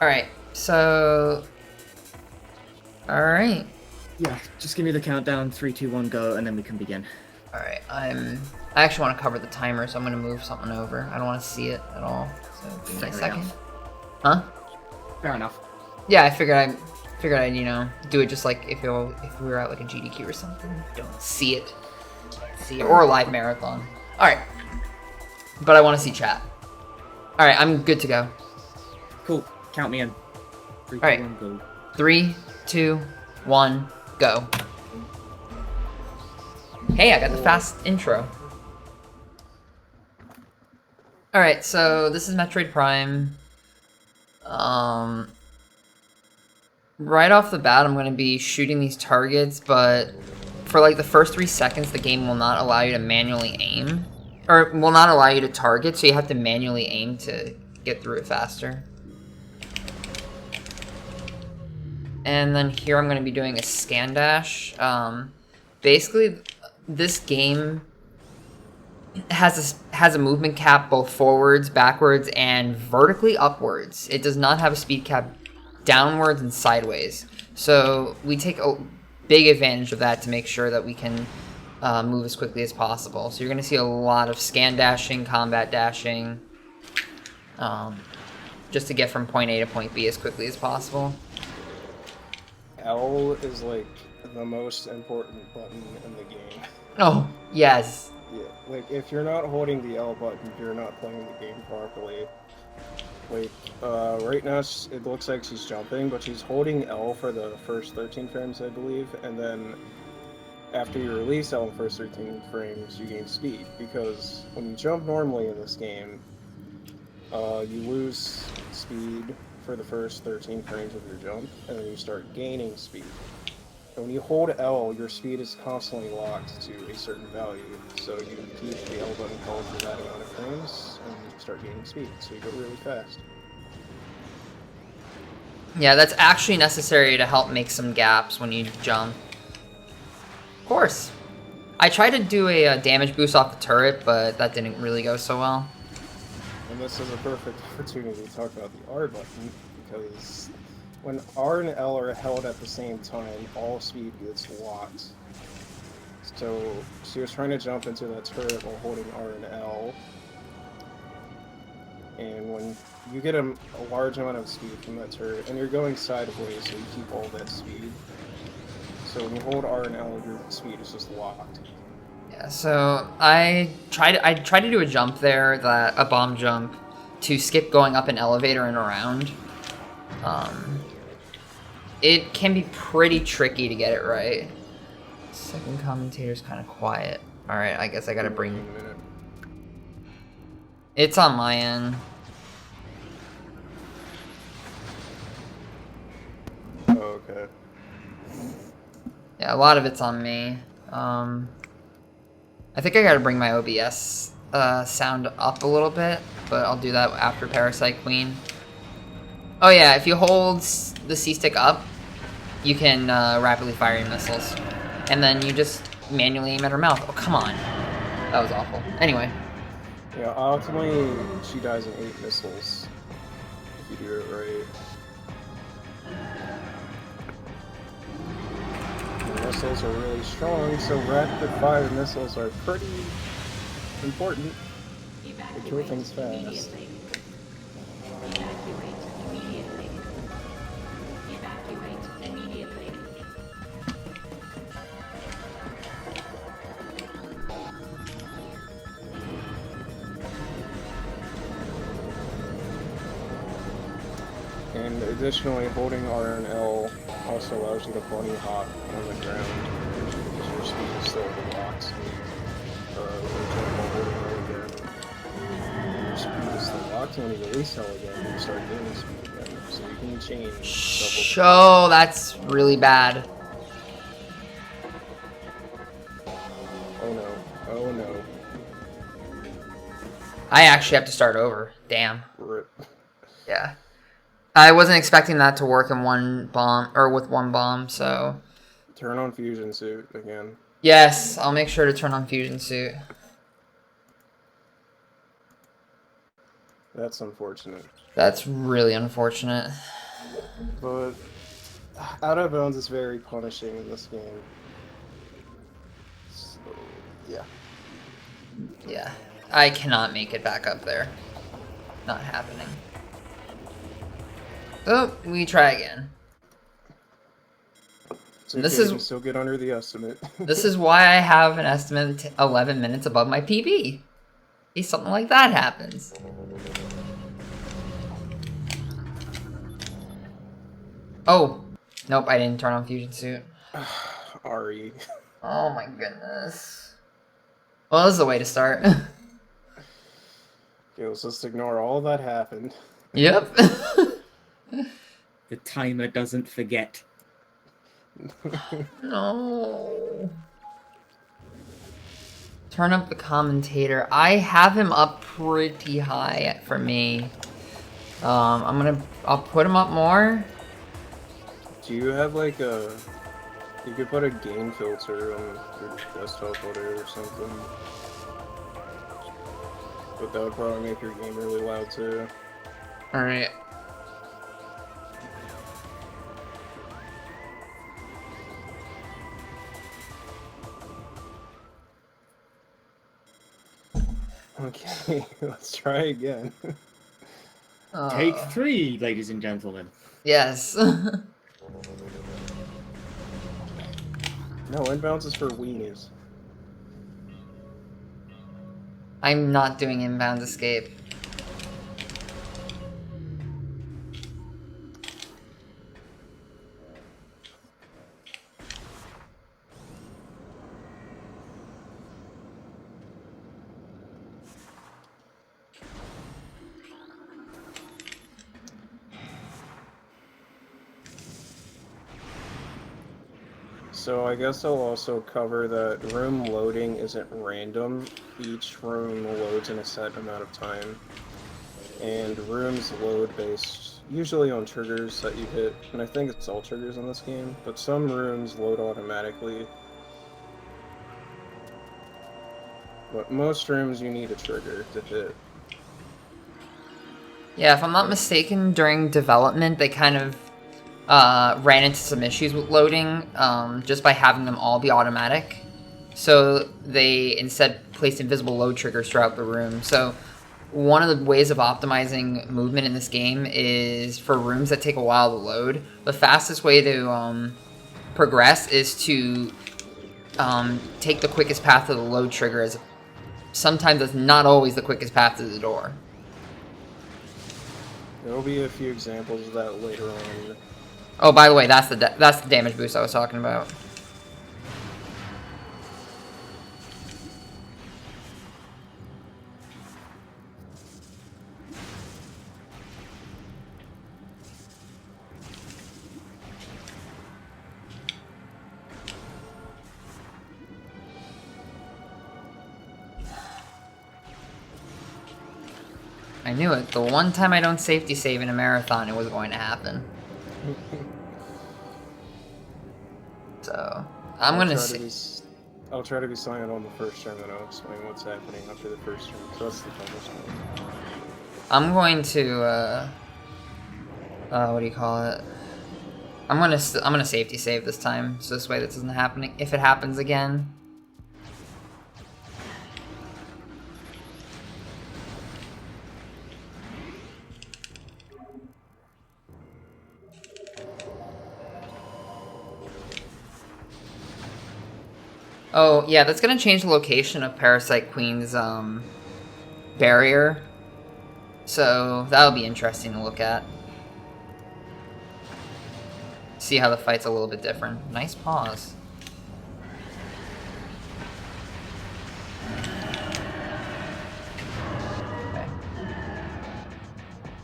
Alright, so... Alright. Yeah, just give me the countdown, 3, 2, 1, go, and then we can begin. Alright, I actually want to cover the timer, so I'm going to move something over. I don't want to see it at all, so give me a second. Enough. Huh? Fair enough. Yeah, I figured I'd, you know, do it just like if we were at like a GDQ or something. Don't see it. Or a live marathon. Alright. But I want to see chat. Alright, I'm good to go. Cool. Count me in. 3, 2, Alright. 1, go. 3, 2, 1, go. Hey, I got the fast intro. Alright, so this is Metroid Prime. Right off the bat, I'm going to be shooting these targets, but for like the first 3 seconds, the game will not allow you to manually aim. Or will not allow you to target, so you have to manually aim to get through it faster. And then here I'm going to be doing a scan dash. Basically, this game has a movement cap both forwards, backwards, and vertically upwards. It does not have a speed cap downwards and sideways. So we take a big advantage of that to make sure that we can move as quickly as possible. So you're going to see a lot of scan dashing, combat dashing, just to get from point A to point B as quickly as possible. L is like the most important button in the game. Oh, yes. Yeah, like if you're not holding the L button, you're not playing the game properly. Like, right now it looks like she's jumping, but she's holding L for the first 13 frames, I believe, and then after you release L in the first 13 frames, you gain speed, because when you jump normally in this game, you lose speed for the first 13 frames of your jump, and then you start gaining speed. And when you hold L, your speed is constantly locked to a certain value, so you can keep the L button held for that amount of frames, and you start gaining speed, so you go really fast. Yeah, that's actually necessary to help make some gaps when you jump. Of course. I tried to do a damage boost off the turret, but that didn't really go so well. And this is a perfect opportunity to talk about the R button, because when R and L are held at the same time, all speed gets locked. So she was trying to jump into that turret while holding R and L. And when you get a large amount of speed from that turret, and you're going sideways, so you keep all that speed. So when you hold R and L, your speed is just locked. Yeah, so I tried to do a jump there, a bomb jump, to skip going up an elevator and around. It can be pretty tricky to get it right. Second commentator's kind of quiet. Alright, I guess I gotta bring... It's on my end. Oh, okay. Yeah, a lot of it's on me. I think I gotta bring my OBS sound up a little bit, but I'll do that after Parasite Queen. Oh yeah, if you hold the C-stick up, you can rapidly fire your missiles. And then you just manually aim at her mouth. Oh, come on. That was awful. Anyway. Yeah, ultimately, she dies in 8 missiles, if you do it right. The missiles are really strong, so rapid-fire missiles are pretty important. They kill things fast. And additionally, holding R and L also allows you to bunny hop on the ground, because your speed is still locked. For example, holding L again, your speed is still locked, and when you release L again, you start gaining speed again. So you can change Oh, that's really bad. Oh no. Oh no. I actually have to start over. Damn. Rip. Yeah. I wasn't expecting that to work in one bomb, or with one bomb, so... Turn on Fusion Suit again. Yes, I'll make sure to turn on Fusion Suit. That's unfortunate. That's really unfortunate. But out of bounds is very punishing in this game. So, yeah. Yeah. I cannot make it back up there. Not happening. Oh, we try again. It's okay, This you is can still get under the estimate. this is why I have an estimate 11 minutes above my PB. In case something like that happens. Oh, nope, I didn't turn on fusion suit. Ari. Oh my goodness. Well, this is the way to start. Okay, let's just ignore all that happened. Yep. The timer doesn't forget. No. Turn up the commentator. I have him up pretty high for me. I'll put him up more. Do you have like a... You could put a gain filter on your desktop photo or something. But that would probably make your game really loud too. Alright. Okay, let's try again. Take 3, ladies and gentlemen. Yes. No, inbounds is for weenies. I'm not doing inbound escape. So I guess I'll also cover that room loading isn't random. Each room loads in a set amount of time. And rooms load based usually on triggers that you hit, and I think it's all triggers in this game, but some rooms load automatically. But most rooms you need a trigger to hit. Yeah, if I'm not mistaken, during development they kind of ran into some issues with loading just by having them all be automatic. So they instead placed invisible load triggers throughout the room. So one of the ways of optimizing movement in this game is for rooms that take a while to load. The fastest way to progress is to take the quickest path to the load trigger, as sometimes it's not always the quickest path to the door. There will be a few examples of that later on. Oh, by the way, that's the damage boost I was talking about. I knew it. The one time I don't safety save in a marathon, it was going to happen. So, I'll try to be silent on the first turn, and I'll explain what's happening after the first turn. So that's the dumbest one. I'm going to, what do you call it? I'm gonna safety save this time, so this way this isn't happening. If it happens again. Oh, yeah, that's gonna change the location of Parasite Queen's, barrier. So, that'll be interesting to look at. See how the fight's a little bit different. Nice pause. Okay.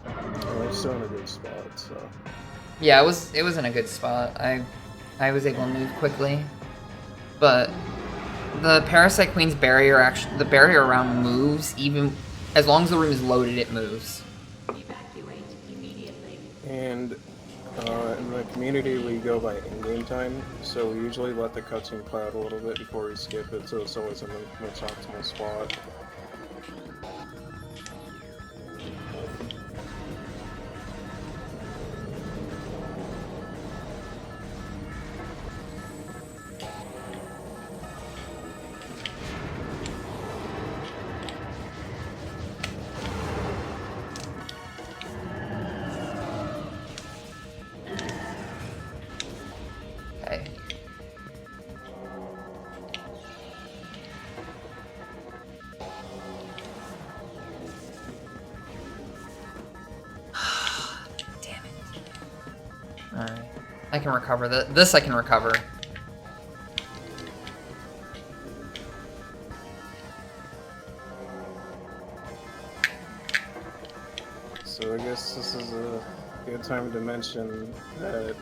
Oh, it's still in a good spot, so... Yeah, it was in a good spot. I was able to move quickly. But the Parasite Queen's barrier the barrier around moves even as long as the room is loaded, it moves. Evacuate immediately. And in the community, we go by in-game time, so we usually let the cutscene play out a little bit before we skip it, so it's always in the most optimal spot. Alright. I can recover this I can recover. So I guess this is a good time to mention that,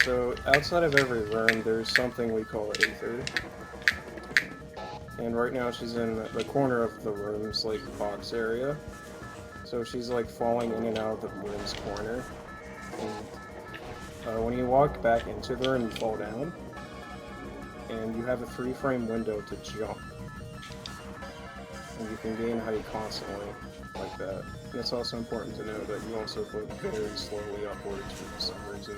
so outside of every room, there's something we call Aether. And right now she's in the corner of the room's, like, box area. So she's, like, falling in and out of the room's corner. And when you walk back into the room, you fall down. And you have a 3-frame window to jump. And you can gain height constantly, like that. And it's also important to know that you also float very slowly upwards for some reason.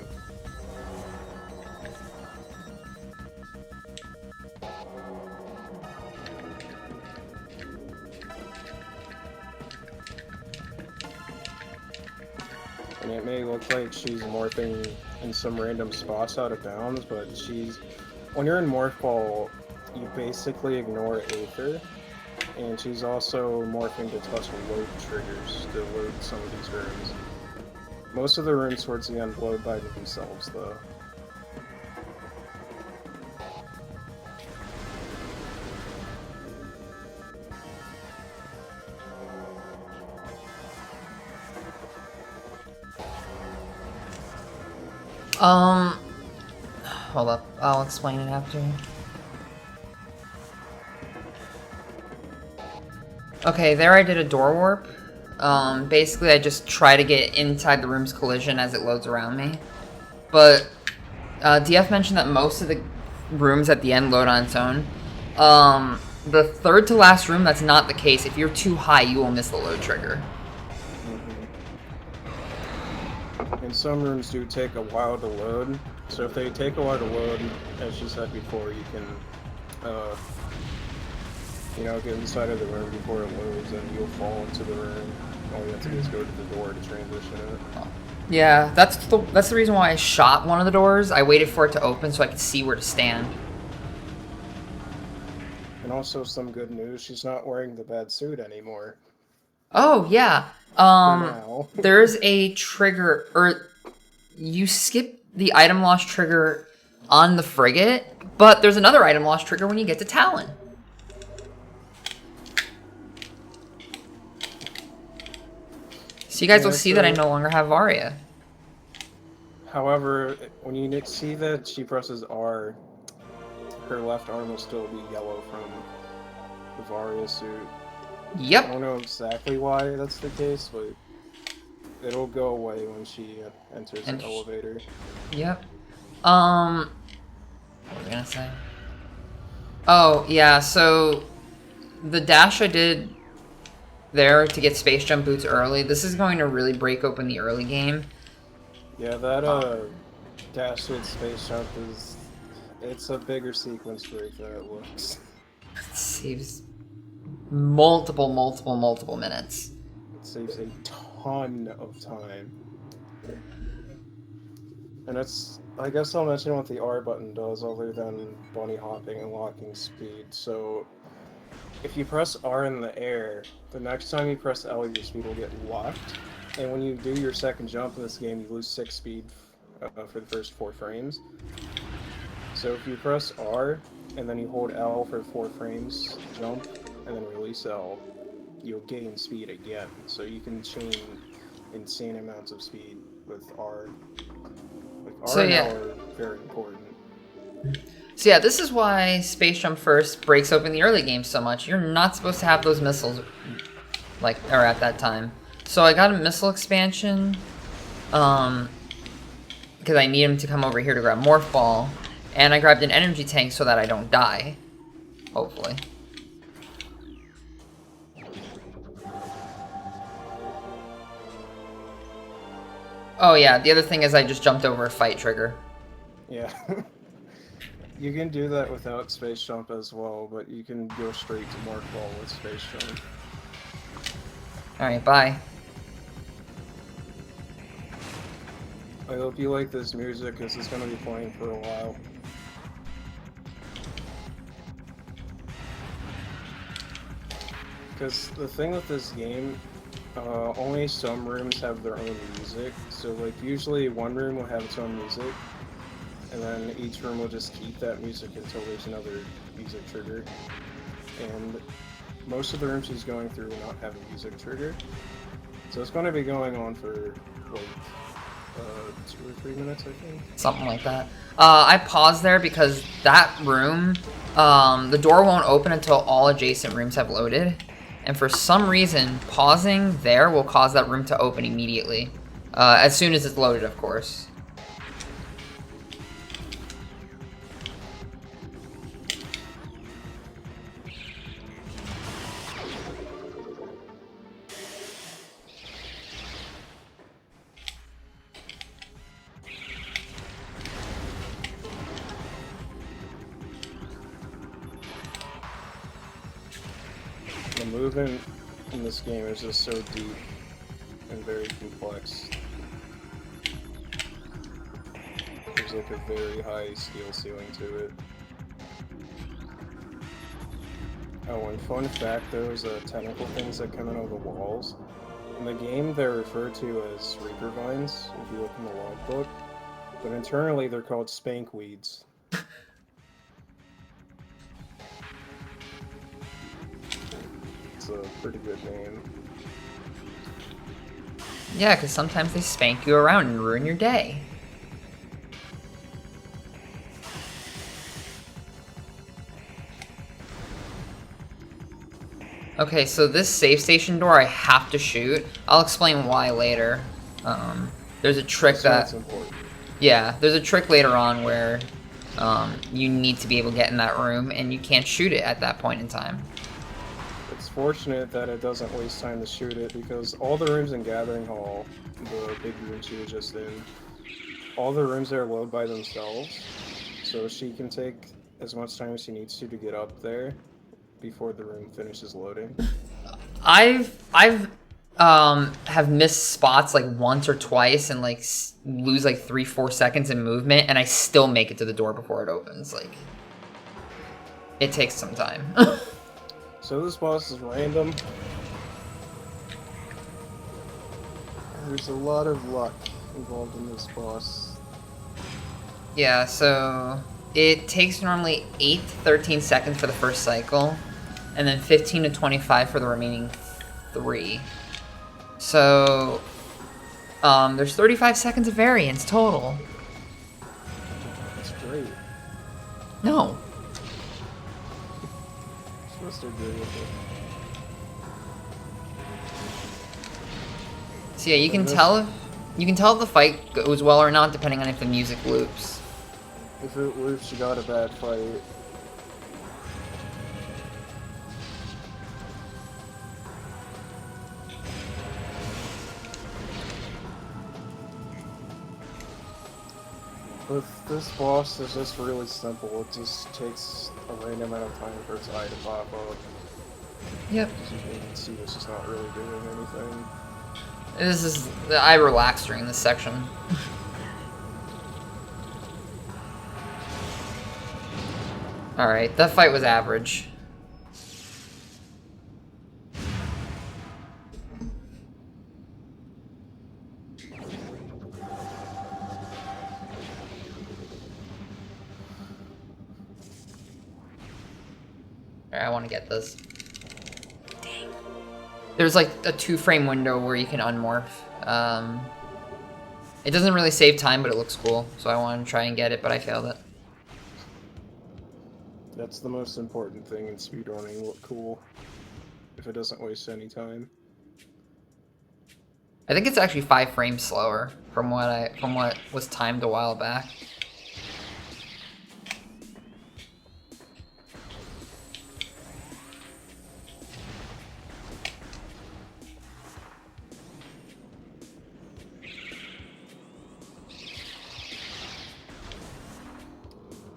And it may look like she's morphing in some random spots out of bounds, but when you're in Morph Ball, you basically ignore Aether. And she's also morphing to touch load triggers to load some of these rooms. Most of the rooms towards the end load by themselves, though. Hold up. I'll explain it after. Okay, there I did a door warp. Basically I just try to get inside the room's collision as it loads around me. But, DF mentioned that most of the rooms at the end load on its own. The third to last room, that's not the case. If you're too high, you will miss the load trigger. And some rooms do take a while to load, so if they take a while to load, as you said before, you can, you know, get inside of the room before it loads and you'll fall into the room. All you have to do is go to the door to transition it. Yeah, that's the reason why I shot one of the doors. I waited for it to open so I could see where to stand. And also some good news, she's not wearing the bad suit anymore. Oh, yeah. Now. There's a trigger, or you skip the item loss trigger on the frigate, but there's another item loss trigger when you get to Talon. So you guys will see that I no longer have Varia. However, when you see that she presses R, her left arm will still be yellow from the Varia suit. Yep. I don't know exactly why that's the case, but it'll go away when she enters the elevator. Yep. What was I gonna say? Oh, yeah, so the dash I did there to get Space Jump Boots early, this is going to really break open the early game. Yeah, that dash with Space Jump it's a bigger sequence break than it looks. It saves multiple minutes. It saves a ton of time. And I guess I'll mention what the R button does other than bunny hopping and locking speed. So, if you press R in the air, the next time you press L, your speed will get locked. And when you do your second jump in this game, you lose 6 speed for the first 4 frames. So if you press R, and then you hold L for 4 frames, jump, and then release L, you'll gain speed again. So you can chain insane amounts of speed with R. Like R and L are very important. So yeah, this is why Space Jump First breaks open the early game so much. You're not supposed to have those missiles, or at that time. So I got a missile expansion, because I need him to come over here to grab Morph Ball, and I grabbed an energy tank so that I don't die. Hopefully. Oh yeah, the other thing is I just jumped over a fight trigger. Yeah. You can do that without Space Jump as well, but you can go straight to Morph Ball with Space Jump. Alright, bye. I hope you like this music, because it's going to be playing for a while. Because the thing with this game Only some rooms have their own music. So, like, usually one room will have its own music, and then each room will just keep that music until there's another music trigger. And most of the rooms she's going through will not have a music trigger. So it's going to be going on for, like, 2 or 3 minutes, I think. Something like that. I paused there because that room, the door won't open until all adjacent rooms have loaded. And for some reason, pausing there will cause that room to open immediately. As soon as it's loaded, of course. The movement in this game is just so deep and very complex. There's like a very high skill ceiling to it. Oh, and fun fact, those tentacle things that come out of the walls, in the game they're referred to as Reaper Vines, if you look in the logbook, but internally they're called Spankweeds. It's a pretty good name. Yeah, because sometimes they spank you around and ruin your day. Okay, so this safe station door I have to shoot. I'll explain why later. There's a trick That's that... important. Yeah, there's a trick later on where you need to be able to get in that room and you can't shoot it at that point in time. It's fortunate that it doesn't waste time to shoot it, because all the rooms in Gathering Hall, the big room she was just in, all the rooms there load by themselves, so she can take as much time as she needs to get up there before the room finishes loading. I've have missed spots like once or twice and like lose like 3-4 seconds in movement, and I still make it to the door before it opens. Like, it takes some time. So this boss is random. There's a lot of luck involved in this boss. Yeah, so it takes normally 8 to 13 seconds for the first cycle, and then 15 to 25 for the remaining 3. So, there's 35 seconds of variance total. That's great. No. You're supposed to agree with it. So yeah, you can tell if the fight goes well or not depending on if the music loops. If it loops, you got a bad fight. With this boss, it's just really simple. It just takes a random amount of time for its eye to pop up. Yep. As you can see, it's just not really doing anything. This is... I relaxed during this section. Alright, that fight was average. Alright, I want to get this. Dang. There's like a 2-frame window where you can unmorph. It doesn't really save time, but it looks cool. So I want to try and get it, but I failed it. That's the most important thing in speedrunning, look cool. If it doesn't waste any time. I think it's actually 5 frames slower from what was timed a while back.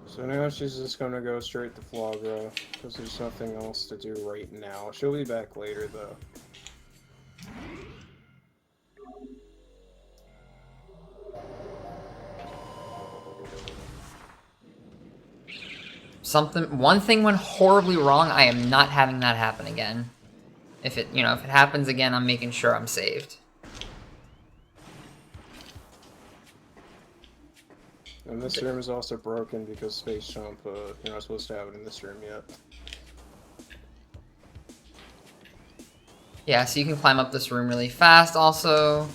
So now she's just gonna go straight to Flagra, because there's nothing else to do right now. She'll be back later, though. One thing went horribly wrong. I am not having that happen again. if it happens again, I'm making sure I'm saved. And this room is also broken because space jump, you're not supposed to have it in this room yet. Yeah, so you can climb up this room really fast also.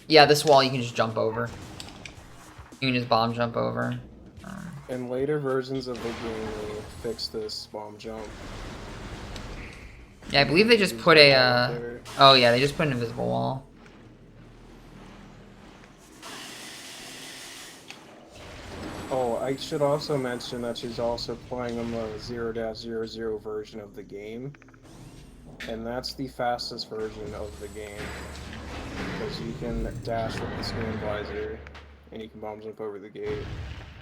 Yeah, this wall you can just jump over. You can just bomb jump over. In later versions of the game, they fixed this bomb jump. Yeah, I believe they just put a, oh yeah, they just put an invisible wall. Oh, I should also mention that she's also playing on the 0-00 version of the game. And that's the fastest version of the game. Because you can dash with the scan visor, and you can bomb jump over the gate.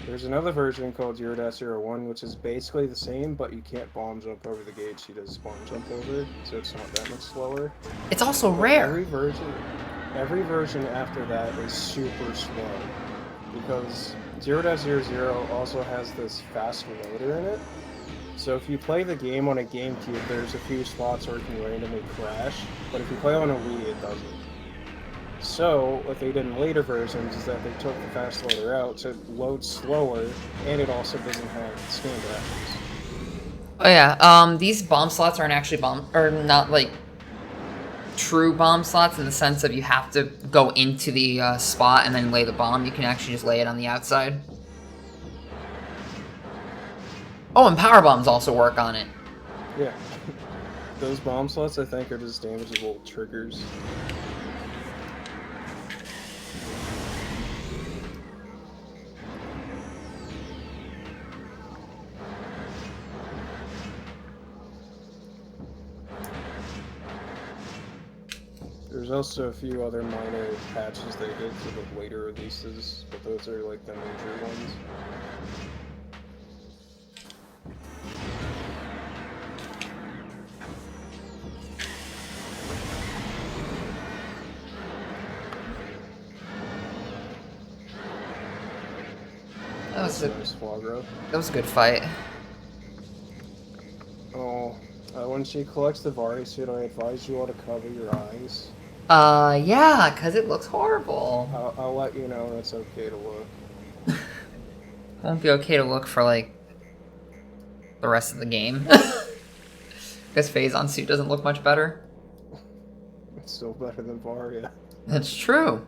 There's another version called 0-01, which is basically the same, but you can't bomb jump over the gate, she does bomb jump over, so it's not that much slower. It's also But rare. Every version after that is super slow. Because 0-00 also has this fast loader in it. So if you play the game on a GameCube, there's a few spots where it can randomly crash, but if you play on a Wii, it doesn't. So, what they did in later versions is that they took the fast loader out to load slower, and it also doesn't have scan dashes. Oh yeah, these bomb slots aren't actually not like true bomb slots in the sense of you have to go into the spot and then lay the bomb. You can actually just lay it on the outside. Oh, and power bombs also work on it. Yeah. Those bomb slots, I think, are just damageable triggers. There's also a few other minor patches they did to the later releases, but those are like the major ones. That was a good fight. Oh, when she collects the Vari suit, I advise you all to cover your eyes. Yeah, because it looks horrible. I'll let you know it's okay to look. Won't be okay to look for, like, the rest of the game. Because Phazon suit doesn't look much better. It's still better than Varia. That's true.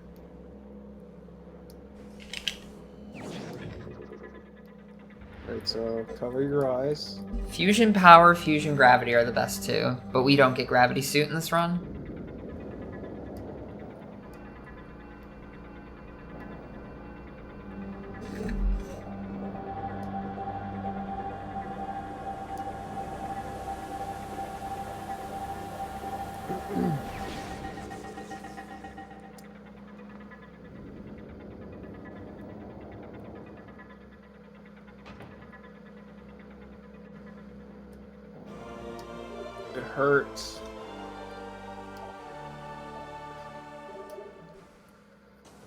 Right, so cover your eyes. Fusion power, fusion gravity are the best two, but we don't get gravity suit in this run. It hurts.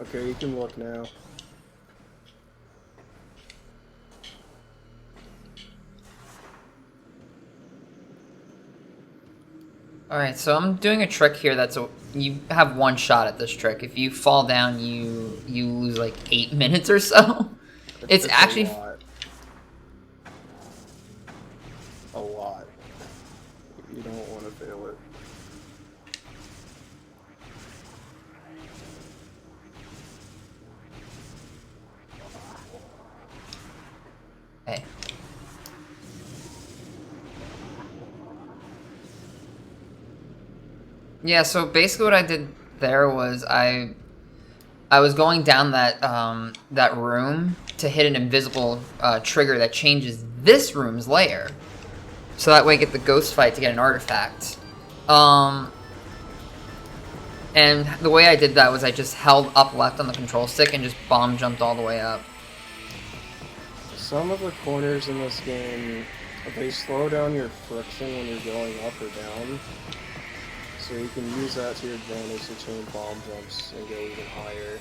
Okay, you can look now. Alright, so I'm doing a trick here you have one shot at this trick. If you fall down, you lose like 8 minutes or so. It's actually... A lot. You don't want to fail it. Okay. Yeah, so basically what I did there was I was going down that room to hit an invisible trigger that changes this room's layer. So that way I get the ghost fight to get an artifact. And the way I did that was I just held up left on the control stick and just bomb jumped all the way up. Some of the corners in this game, they slow down your friction when you're going up or down. So you can use that to your advantage to chain bomb jumps and go even higher.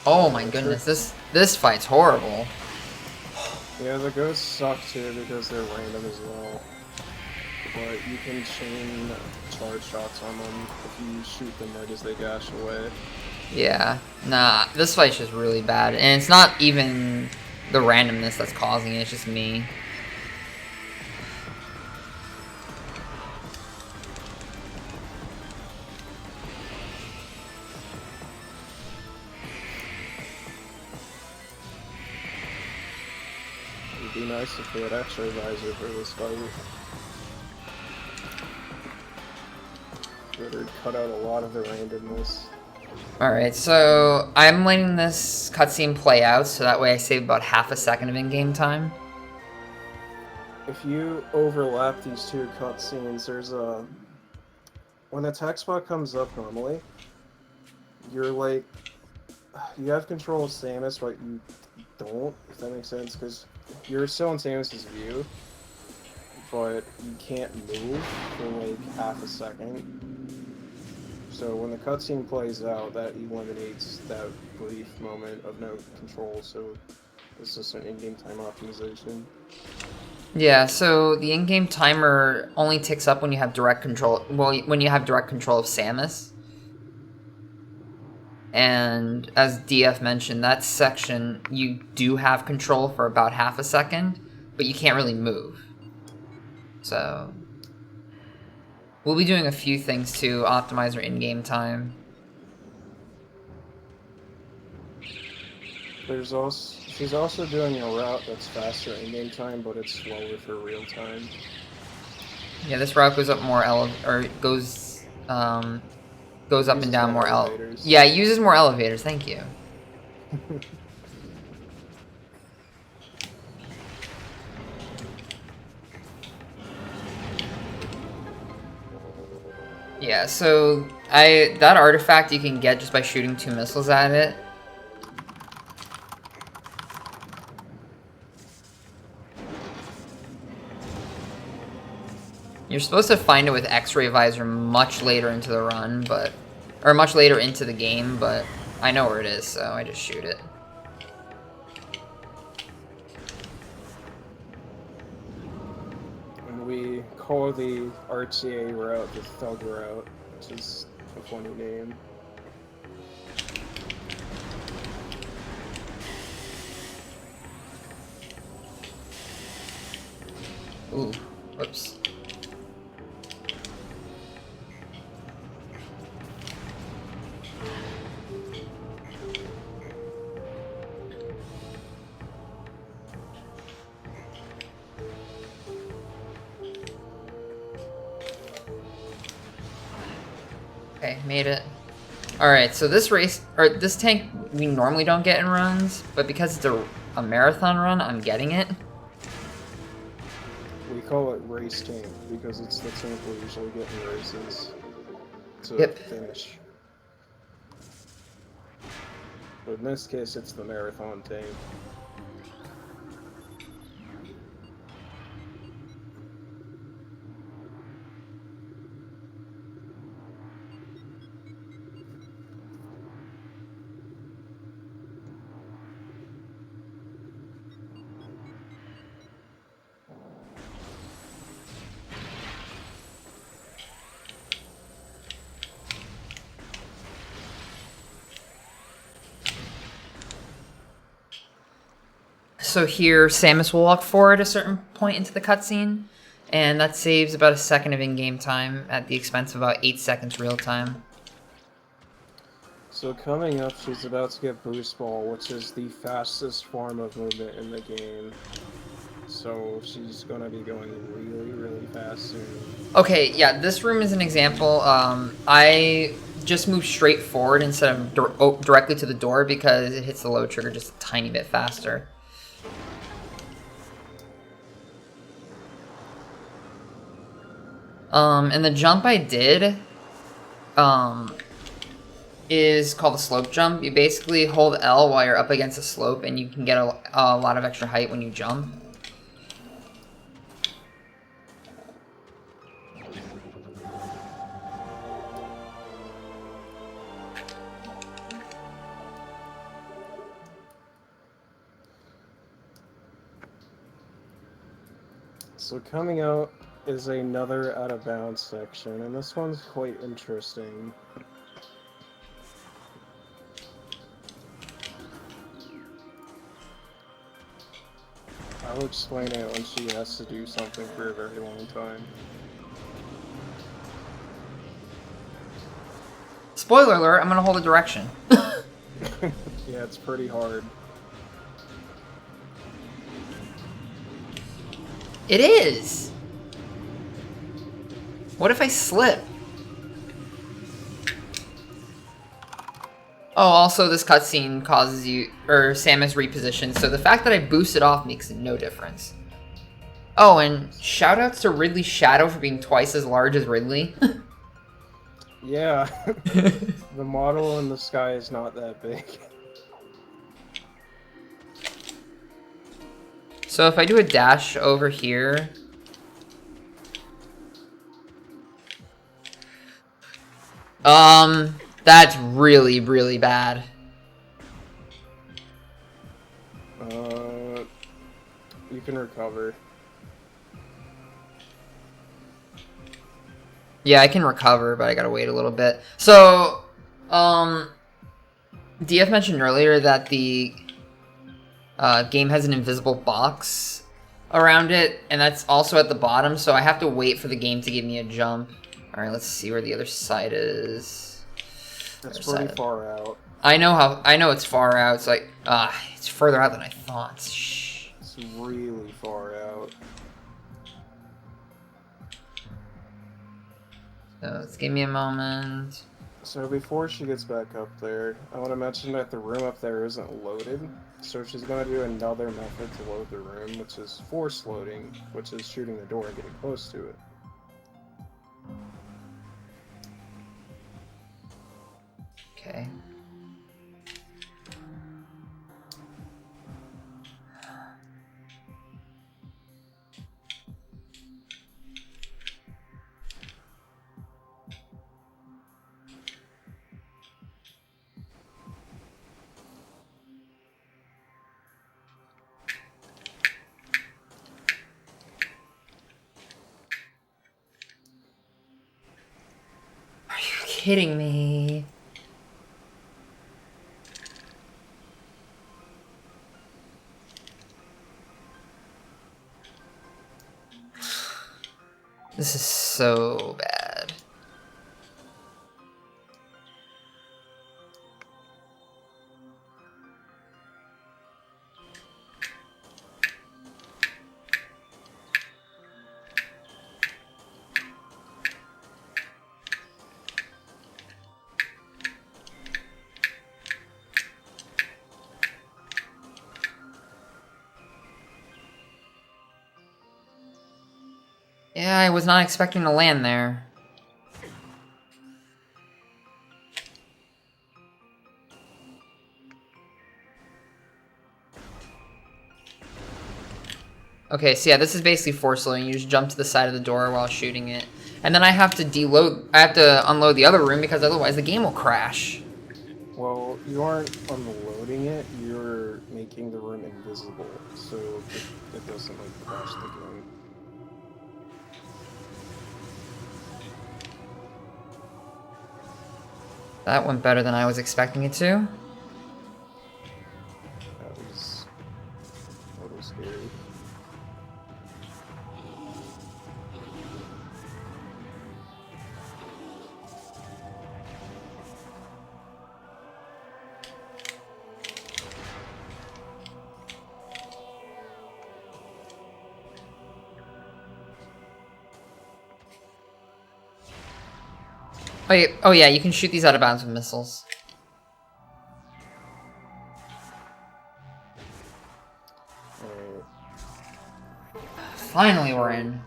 Oh my goodness, this fight's horrible. Yeah, the ghosts suck too because they're random as well. But you can chain charge shots on them if you shoot them right as they dash away. Yeah, nah, this fight's just really bad. And it's not even the randomness that's causing it, it's just me. It'd be nice if they had extra visor for this fight. It would cut out a lot of the randomness. Alright, so I'm letting this cutscene play out so that way I save about half a second of in-game time. If you overlap these two cutscenes, there's a... When the text spot comes up normally, you're like... You have control of Samus, but you don't, if that makes sense, because you're still in Samus's view, but you can't move for like half a second. So when the cutscene plays out, that eliminates that brief moment of no control, so it's just an in-game time optimization. Yeah, so the in-game timer only ticks up when you have direct control, well, when you have direct control of Samus. And as DF mentioned, that section you do have control for about half a second, but you can't really move. So we'll be doing a few things to optimize our in-game time. She's also doing a route that's faster in-game time, but it's slower for real time. Yeah, this route goes up more goes up and Uses down more more elevators. Yeah, it uses more elevators. Thank you. Yeah, so that artifact you can get just by shooting 2 missiles at it. You're supposed to find it with X-ray visor much later into the run, or much later into the game, but I know where it is, so I just shoot it. And we call the RTA route the Thug route, which is a funny name. Ooh, whoops. Okay, made it. Alright, so this tank we normally don't get in runs, but because it's a marathon run, I'm getting it. We call it race tank because it's the tank we usually get in races to Yep. finish. But in this case, it's the marathon tank. So here, Samus will walk forward a certain point into the cutscene, and that saves about a second of in-game time at the expense of about 8 seconds real time. So coming up, she's about to get Boost Ball, which is the fastest form of movement in the game. So she's gonna be going really, really fast soon. Okay, yeah, this room is an example. I just moved straight forward instead of directly to the door because it hits the load trigger just a tiny bit faster. And the jump I did, is called the slope jump. You basically hold L while you're up against a slope and you can get a lot of extra height when you jump. So coming out is another out of bounds section, and this one's quite interesting. I'll explain it when she has to do something for a very long time. Spoiler alert, I'm gonna hold a direction. Yeah, it's pretty hard. It is! What if I slip? Oh, also this cutscene causes you, or Samus repositioned, so the fact that I boosted off makes no difference. Oh, and shoutouts to Ridley's shadow for being twice as large as Ridley. Yeah, the model in the sky is not that big. So if I do a dash over here... That's really, really bad. You can recover. Yeah, I can recover, but I gotta wait a little bit. So, DF mentioned earlier that the game has an invisible box around it, and that's also at the bottom, so I have to wait for the game to give me a jump. Alright, let's see where the other side is. That's pretty far out. I know it's far out. It's like, it's further out than I thought. Shh. It's really far out. So let's give me a moment. So before she gets back up there, I want to mention that the room up there isn't loaded. So she's going to do another method to load the room, which is force loading, which is shooting the door and getting close to it. Okay. Are you kidding me? This is so bad. Yeah, I was not expecting to land there. Okay, so yeah, this is basically force loading. You just jump to the side of the door while shooting it. And then I have to unload the other room because otherwise the game will crash. Well, you aren't unloading it, you're making the room invisible, so it doesn't like crash the game. That went better than I was expecting it to. That was a little scary. Wait, oh yeah, you can shoot these out of bounds with missiles. Finally we're in.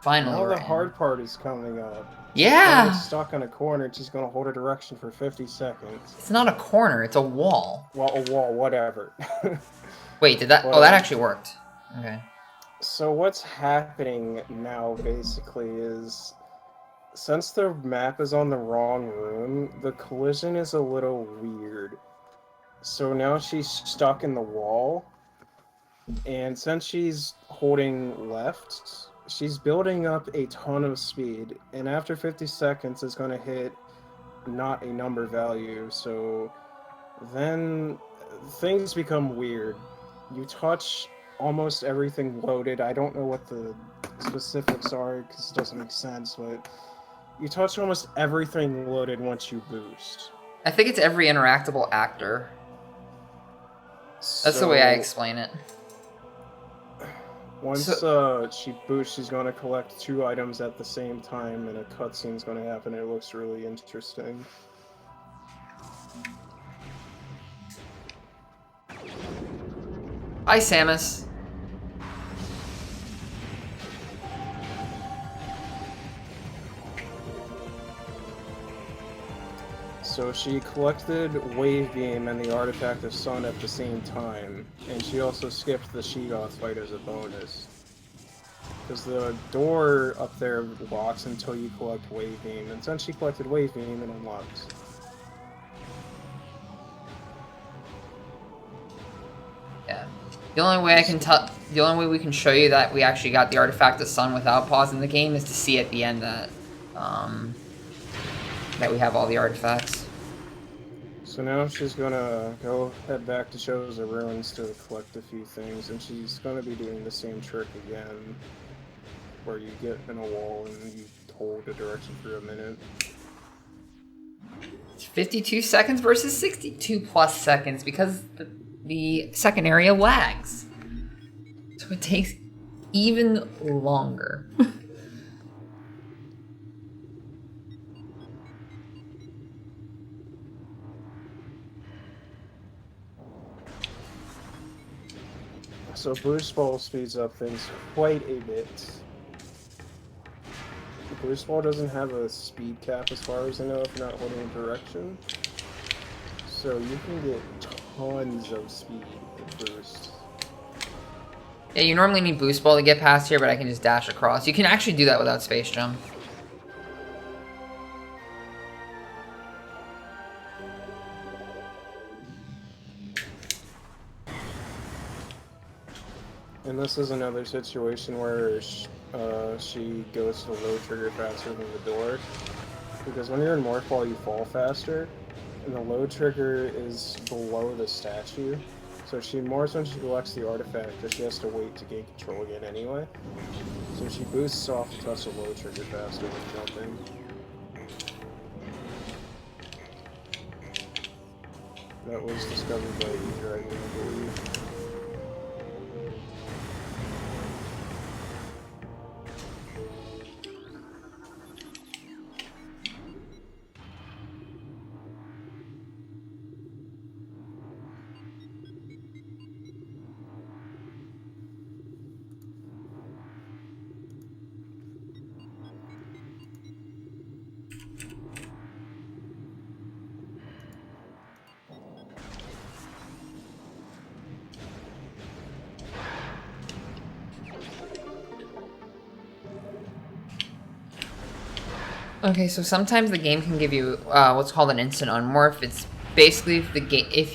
Finally Now we're the in. hard part is coming up. Yeah! When it's stuck on a corner, it's just going to hold a direction for 50 seconds. It's not a corner, it's a wall. Well, a wall, whatever. Wait, did that... Well, oh, that actually worked. Okay. So what's happening now, basically, is... Since the map is on the wrong room, the collision is a little weird. So now she's stuck in the wall, And since she's holding left, she's building up a ton of speed. And after 50 seconds, it's going to hit not a number value. So then things become weird. You touch almost everything loaded. I don't know what the specifics are because it doesn't make sense, but you touch almost everything loaded once you boost. I think it's every interactable actor. That's the way I explain it. Once she boosts, she's going to collect 2 items at the same time, and a cutscene's going to happen. It looks really interesting. Hi, Samus. So she collected Wave Beam and the Artifact of Sun at the same time, and she also skipped the Sheegoth fight as a bonus. Because the door up there locks until you collect Wave Beam, and since she collected Wave Beam, it unlocks. Yeah. The only way the only way we can show you that we actually got the Artifact of Sun without pausing the game is to see at the end that that we have all the artifacts. So now she's gonna go head back to Shows of Ruins to collect a few things, and she's gonna be doing the same trick again, where you get in a wall and you hold a direction for a minute. 52 seconds versus 62 plus seconds because the second area lags. So it takes even longer. So Boost Ball speeds up things quite a bit. Boost Ball doesn't have a speed cap as far as I know if you're not holding a direction. So you can get tons of speed with Boost. Yeah, you normally need Boost Ball to get past here, but I can just dash across. You can actually do that without Space Jump. And this is another situation where she goes to low trigger faster than the door. Because when you're in Morph Ball, you fall faster, and the low trigger is below the statue. So she morphs when she collects the artifact, but she has to wait to gain control again anyway. So she boosts off to touch the low trigger faster than jumping. That was discovered by Dragon, I believe. Okay, so sometimes the game can give you what's called an instant unmorph. It's basically if the game if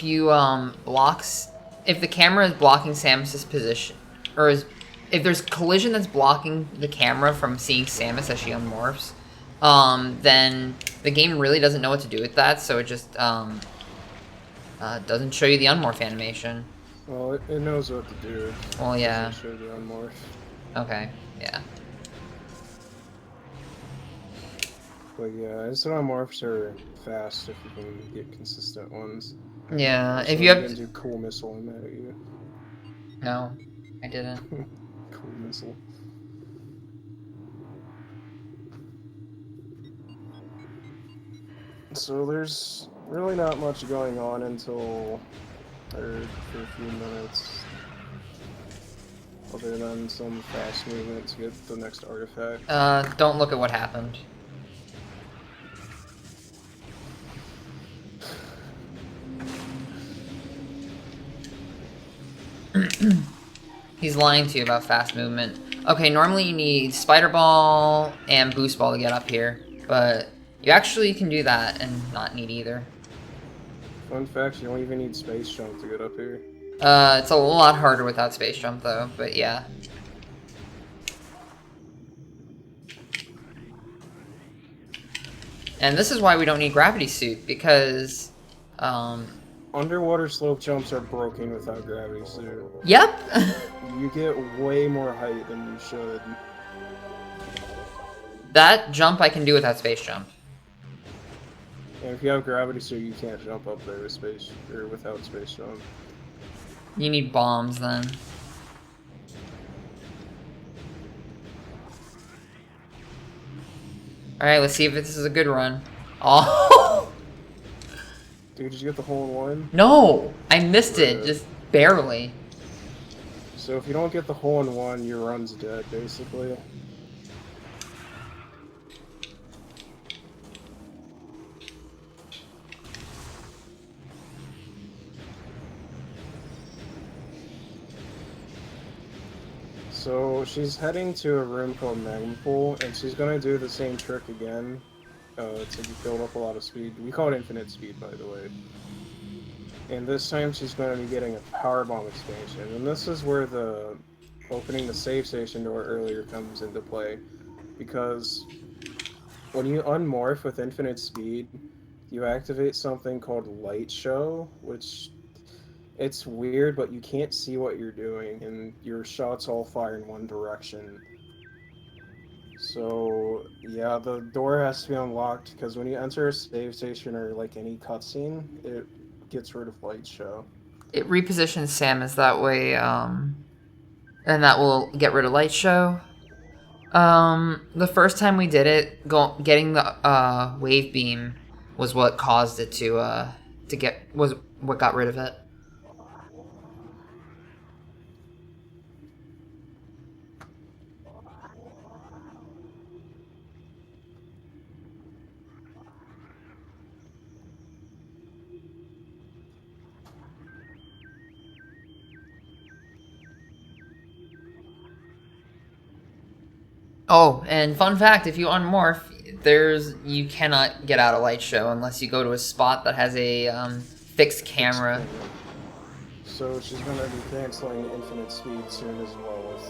the camera is blocking Samus's position, or if there's collision that's blocking the camera from seeing Samus as she unmorphs, then the game really doesn't know what to do with that, so it just doesn't show you the unmorph animation. Well, it knows what to do. Well, yeah. It doesn't show the unmorph. Okay, yeah. But yeah, instant unmorphs are fast if you can get consistent ones. Yeah, So if you have to do cool missile and that at you. No, I didn't. Cool missile. So there's really not much going on until for a few minutes. Other than some fast movement to get the next artifact. Don't look at what happened. He's lying to you about fast movement. Okay, normally you need Spider Ball and Boost Ball to get up here, but you actually can do that and not need either. Fun fact, you don't even need Space Jump to get up here. It's a lot harder without space jump though, but yeah. And this is why we don't need gravity suit, because Underwater slope jumps are broken without gravity suit. yep. You get way more height than you should. That jump I can do without space jump. And if you have gravity suit, you can't jump up there with space or without space jump. You need bombs then. Alright, let's see if this is a good run. Oh! Dude, did you get the hole in one? No! I missed it, just barely. So if you don't get the hole in one, your run's dead, basically. So she's heading to a room called Magma Pool, and she's gonna do the same trick again to build up a lot of speed. We call it infinite speed, by the way. And this time she's going to be getting a power bomb expansion, and this is where the opening the save station door earlier comes into play, because when you unmorph with infinite speed, you activate something called light show, which it's weird, but you can't see what you're doing, and your shots all fire in one direction. So, yeah, the door has to be unlocked, because when you enter a save station or, like, any cutscene, it gets rid of light show. It repositions Samus that way, and that will get rid of light show. The first time we did it, getting the wave beam was what caused it was what got rid of it. Oh, and fun fact, if you unmorph, you cannot get out of light show unless you go to a spot that has a fixed camera. So she's going to be canceling infinite speed soon as well with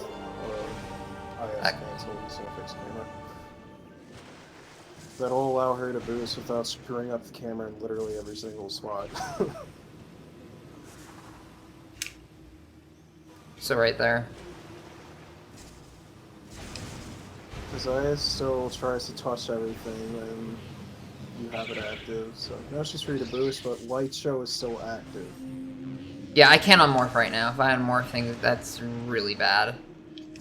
IS cancel using a fixed camera. That'll allow her to boost without screwing up the camera in literally every single spot. So right there. Because IS still tries to touch everything and you have it active, so now she's free to boost, but light show is still active. Yeah, I can't unmorph right now. If I unmorph things, that's really bad.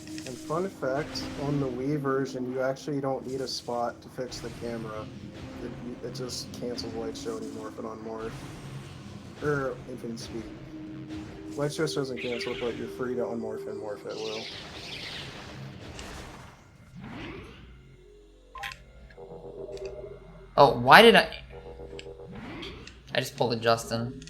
And fun fact, on the Wii version, you actually don't need a spot to fix the camera. It just cancels light show and you morph it on morph. Or infinite speed. Light show doesn't cancel, but you're free to unmorph and morph at will. Oh, why did I just pulled a Justin.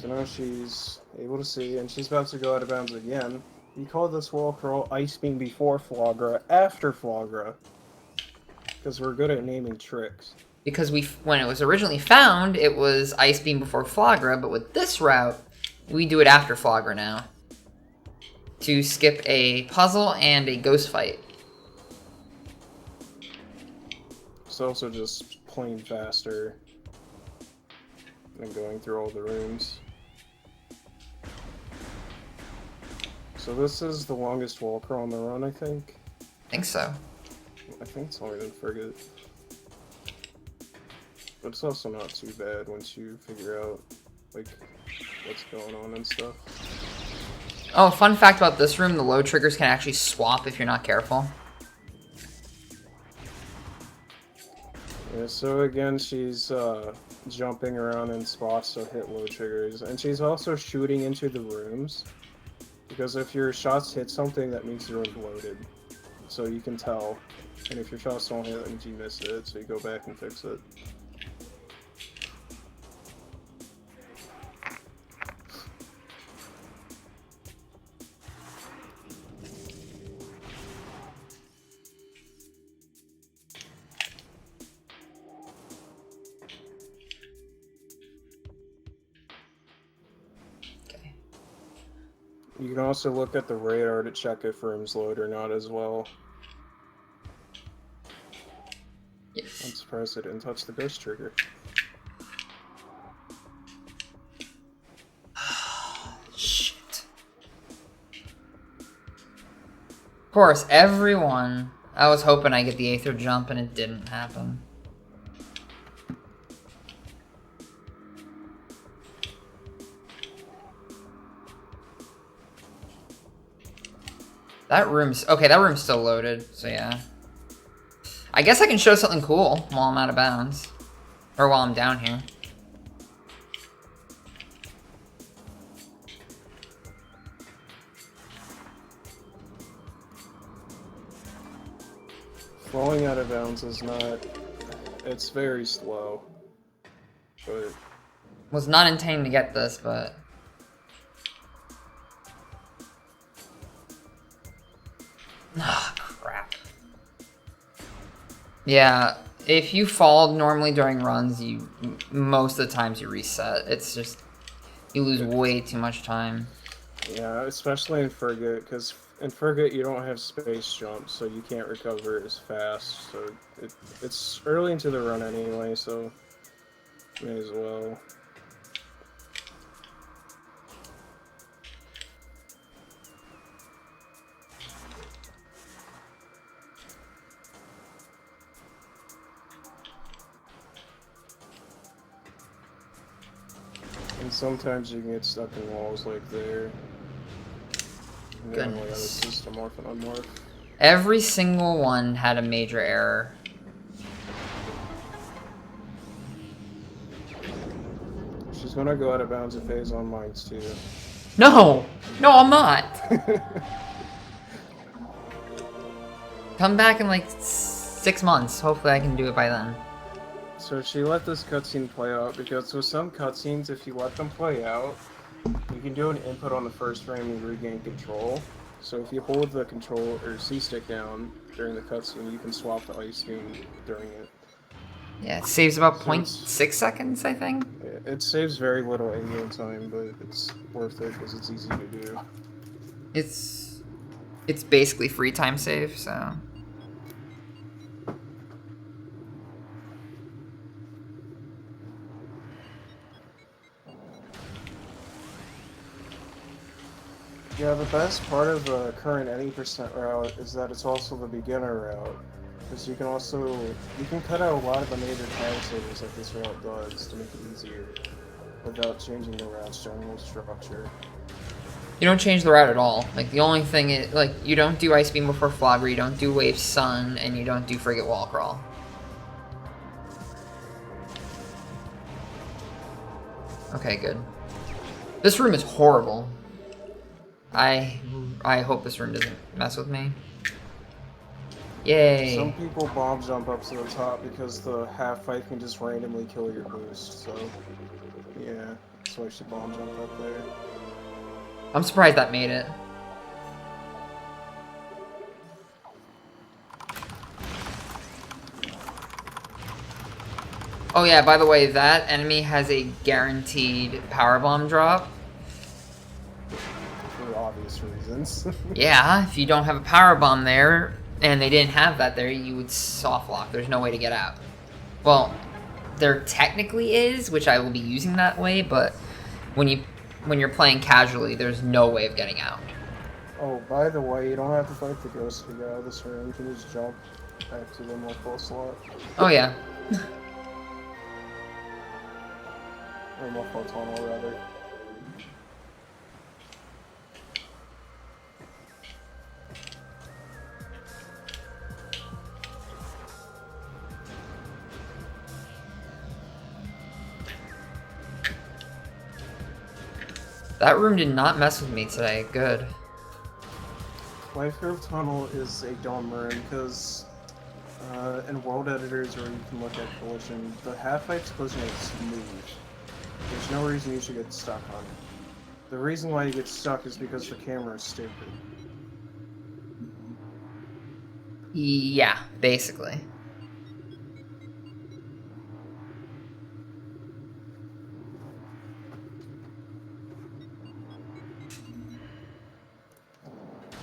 So now she's able to see, and she's about to go out of bounds again. We call this wall crawl Ice Beam before Flagra, after Flagra. Because we're good at naming tricks. Because when it was originally found, it was Ice Beam before Flagra, but with this route, we do it after Flagra now. To skip a puzzle and a ghost fight. It's also just plain faster than going through all the rooms. So this is the longest wall crawl on the run, I think. I think so. I think it's longer than Frigate. But it's also not too bad once you figure out, like, what's going on and stuff. Oh, fun fact about this room, the load triggers can actually swap if you're not careful. Yeah, so again, she's jumping around in spots to hit low triggers, and she's also shooting into the rooms, because if your shots hit something, that means the room's loaded. So you can tell, and if your shots don't hit, that means you missed it, so you go back and fix it. You can also look at the radar to check if rooms load or not as well. I'm Yes. surprised I didn't touch the ghost trigger. Shit. Of course, everyone. I was hoping I get the Aether jump and it didn't happen. That room's okay, that room's still loaded, so yeah. I guess I can show something cool while I'm out of bounds. Or while I'm down here. Falling out of bounds is not... It's very slow. But... Was not intending to get this, but... Ah, crap. Yeah, if you fall normally during runs, most of the times you reset. It's just... You lose way too much time. Yeah, especially in Frigate, because in Frigate you don't have space jumps, so you can't recover as fast. So it's early into the run anyway, so may as well. And sometimes you can get stuck in walls like there. And then we have a Goodness. system morph and unmorph. Every single one had a major error. She's gonna go out of bounds of phase on mines too. No! No, I'm not! Come back in like 6 months. Hopefully I can do it by then. So she let this cutscene play out because with some cutscenes, if you let them play out, you can do an input on the first frame and regain control. So if you hold the control or C stick down during the cutscene, you can swap the ice beam during it. Yeah, it saves about So 0.6 seconds, I think. It saves very little in-game time, but it's worth it because it's easy to do. It's basically free time save, so. Yeah, the best part of the current any percent route is that it's also the beginner route. Because you can cut out a lot of the major time savers that this route does to make it easier, without changing the route's general structure. You don't change the route at all. Like, the only thing is, like, you don't do Ice Beam before Flogger, you don't do Wave Sun, and you don't do Frigate Wall Crawl. Okay, good. This room is horrible. I hope this room doesn't mess with me. Yay. Some people bomb jump up to the top because the half-pipe can just randomly kill your boost, so yeah, that's why she bomb jump up there. I'm surprised that made it. Oh yeah, by the way, that enemy has a guaranteed power bomb drop. For obvious reasons. Yeah, if you don't have a power bomb there, and they didn't have that there, you would soft lock. There's no way to get out. Well, there technically is, which I will be using that way, but when you're playing casually, there's no way of getting out. Oh, by the way, you don't have to fight the ghost to get out of this room. You can just jump back to the more full slot. Oh yeah. Or more full tunnel, rather. That room did not mess with me today. Good. Life Curve Tunnel is a dumb room because in world editors where you can look at collision, the half-pipe's collision is smooth. There's no reason you should get stuck on it. The reason why you get stuck is because the camera is stupid. Yeah, basically.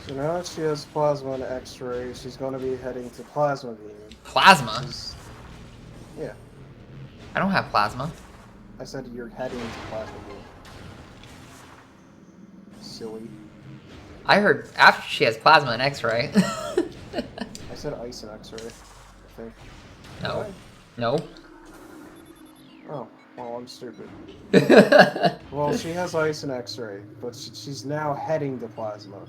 So now that she has plasma and X-ray, she's going to be heading to plasma beam. Plasma? Yeah, I don't have plasma. I said you're heading to plasma beam. Silly. I heard after she has plasma and X-ray. I said ice and X-ray, I think. No. Right? No. Oh, well, I'm stupid. Well, she has ice and X-ray, but she's now heading to plasma.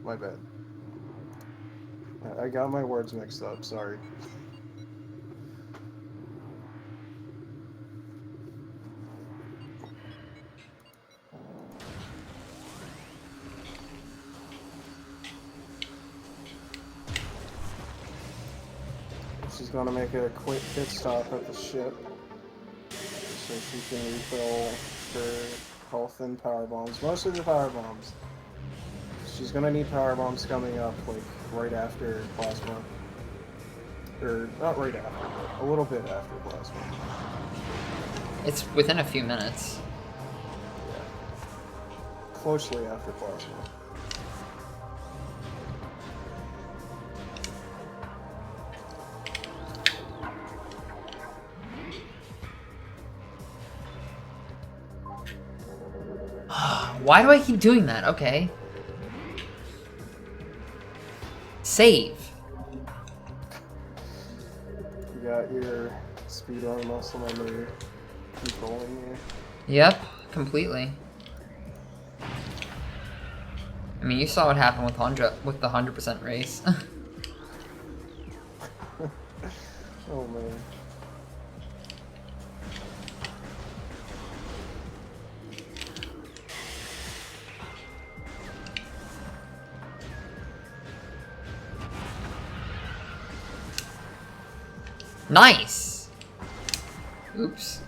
My bad. I got my words mixed up, sorry. She's gonna make a quick pit stop at the ship so she can refill her health and power bombs. Mostly the power bombs. She's gonna need power bombs coming up, like, right after plasma. Or, not right after, but a little bit after plasma. It's within a few minutes. Yeah. Closely after plasma. Why do I keep doing that? Okay. Save. You got your speedrun muscle memory controlling you. Yep, completely. I mean, you saw what happened with the 100% race. Oh man. Nice. Oops.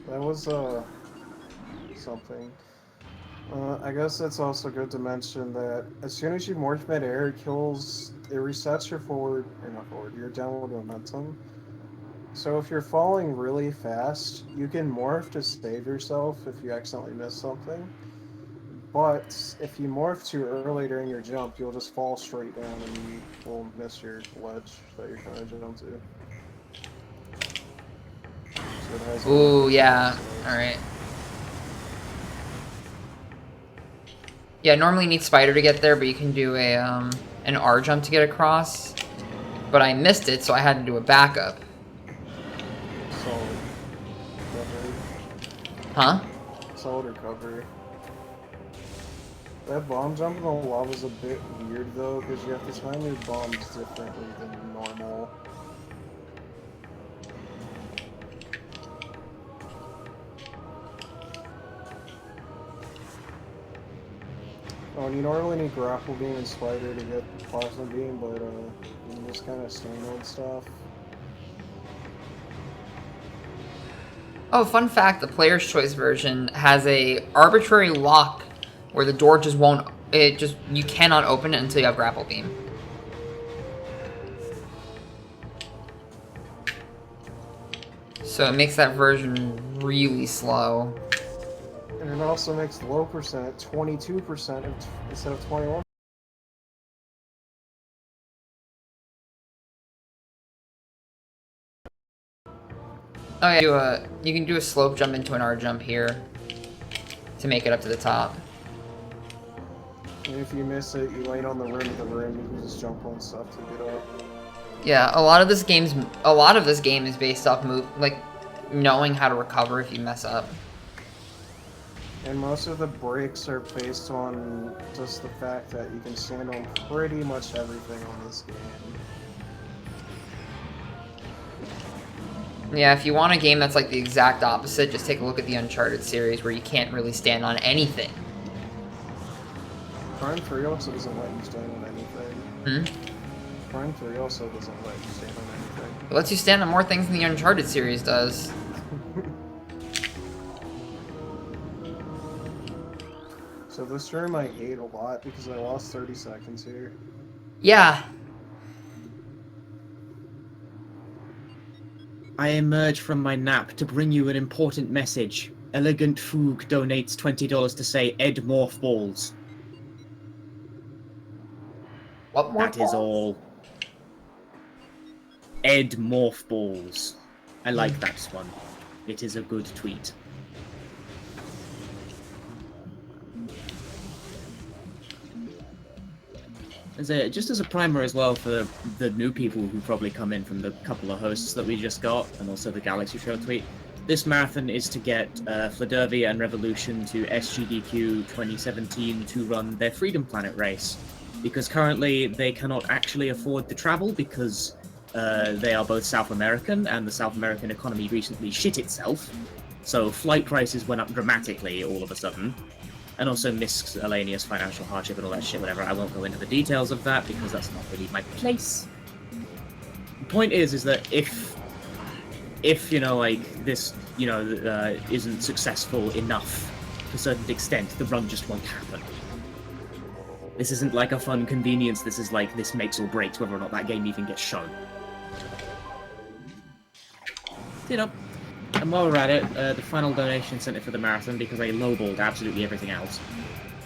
That was something. I guess it's also good to mention that as soon as you morph mid-air, it resets your forward, or not forward, your downward momentum. So if you're falling really fast, you can morph to save yourself if you accidentally miss something. But if you morph too early during your jump, you'll just fall straight down and you will miss your ledge that you're trying to jump to. So it has Ooh, yeah. Alright. Yeah, normally you need Spider to get there, but you can do a an R jump to get across. But I missed it, so I had to do a backup. solid recovery. Huh? Solid recovery. That bomb jump in the lava is a bit weird though, because you have to time your bombs differently than normal. Oh, and you normally need grapple beam and spider to get plasma beam, but in this kind of standard stuff. Oh, fun fact, the player's choice version has a arbitrary lock where the door just won't, you cannot open it until you have grapple beam. So it makes that version really slow. And it also makes low percent 22% instead of 21. Oh yeah, you can do a slope jump into an R jump here to make it up to the top. And if you miss it, you land on the rim of the rim, you can just jump on stuff to get up. Yeah, a lot of this game is based off knowing how to recover if you mess up. And most of the breaks are based on just the fact that you can stand on pretty much everything on this game. Yeah, if you want a game that's like the exact opposite, just take a look at the Uncharted series where you can't really stand on anything. Prime 3 also doesn't let you stand on anything. Prime 3 also doesn't let you stand on anything. It lets you stand on more things than the Uncharted series does. So this stream I ate a lot because I lost 30 seconds here. Yeah. I emerge from my nap to bring you an important message. Elegant Foog donates $20 to say Ed Morph Balls. What more? That is all. Ed Morph Balls. I like that one. It is a good tweet. Just as a primer as well for the new people who probably come in from the couple of hosts that we just got, and also the Galaxy Show tweet, this marathon is to get Fladervia and Revolution to SGDQ 2017 to run their Freedom Planet race. Because currently they cannot actually afford to travel because they are both South American, and the South American economy recently shit itself. So flight prices went up dramatically all of a sudden. And also miscellaneous financial hardship and all that shit, whatever. I won't go into the details of that because that's not really my place. The point is that if you know, like, this, you know, isn't successful enough to a certain extent, the run just won't happen. This isn't like a fun convenience, this is like, this makes or breaks whether or not that game even gets shown. You know. And while we're at it, the final donation sent it for the marathon because I lowballed absolutely everything else.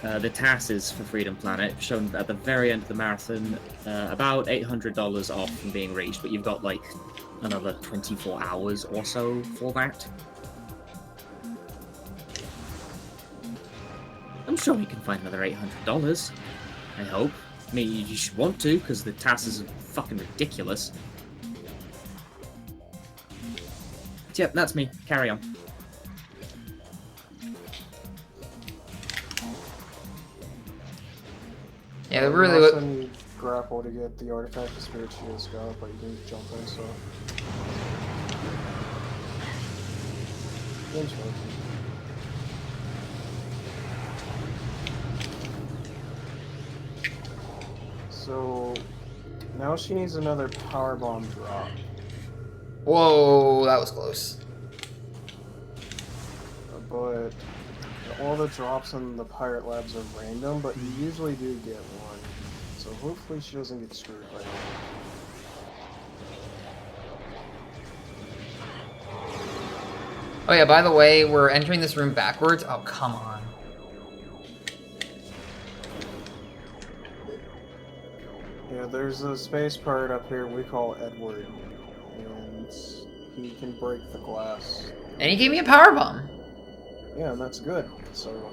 The TASs for Freedom Planet, shown at the very end of the marathon, about $800 off from being reached, but you've got like another 24 hours or so for that. I'm sure we can find another $800, I hope. I mean, you should want to, because the TASs are fucking ridiculous. Yep, that's me. Carry on. Yeah, You really. also need grapple to get the artifact of Spirit Shield Scout, but you can jump in, so. Interesting. So now she needs another power bomb drop. Whoa, that was close. But all the drops in the pirate labs are random, but you usually do get one. So hopefully she doesn't get screwed by that. Oh yeah, by the way, we're entering this room backwards. Oh, come on. Yeah, there's a space pirate up here we call Edward, and he can break the glass. And he gave me a power bomb. Yeah, and that's good. So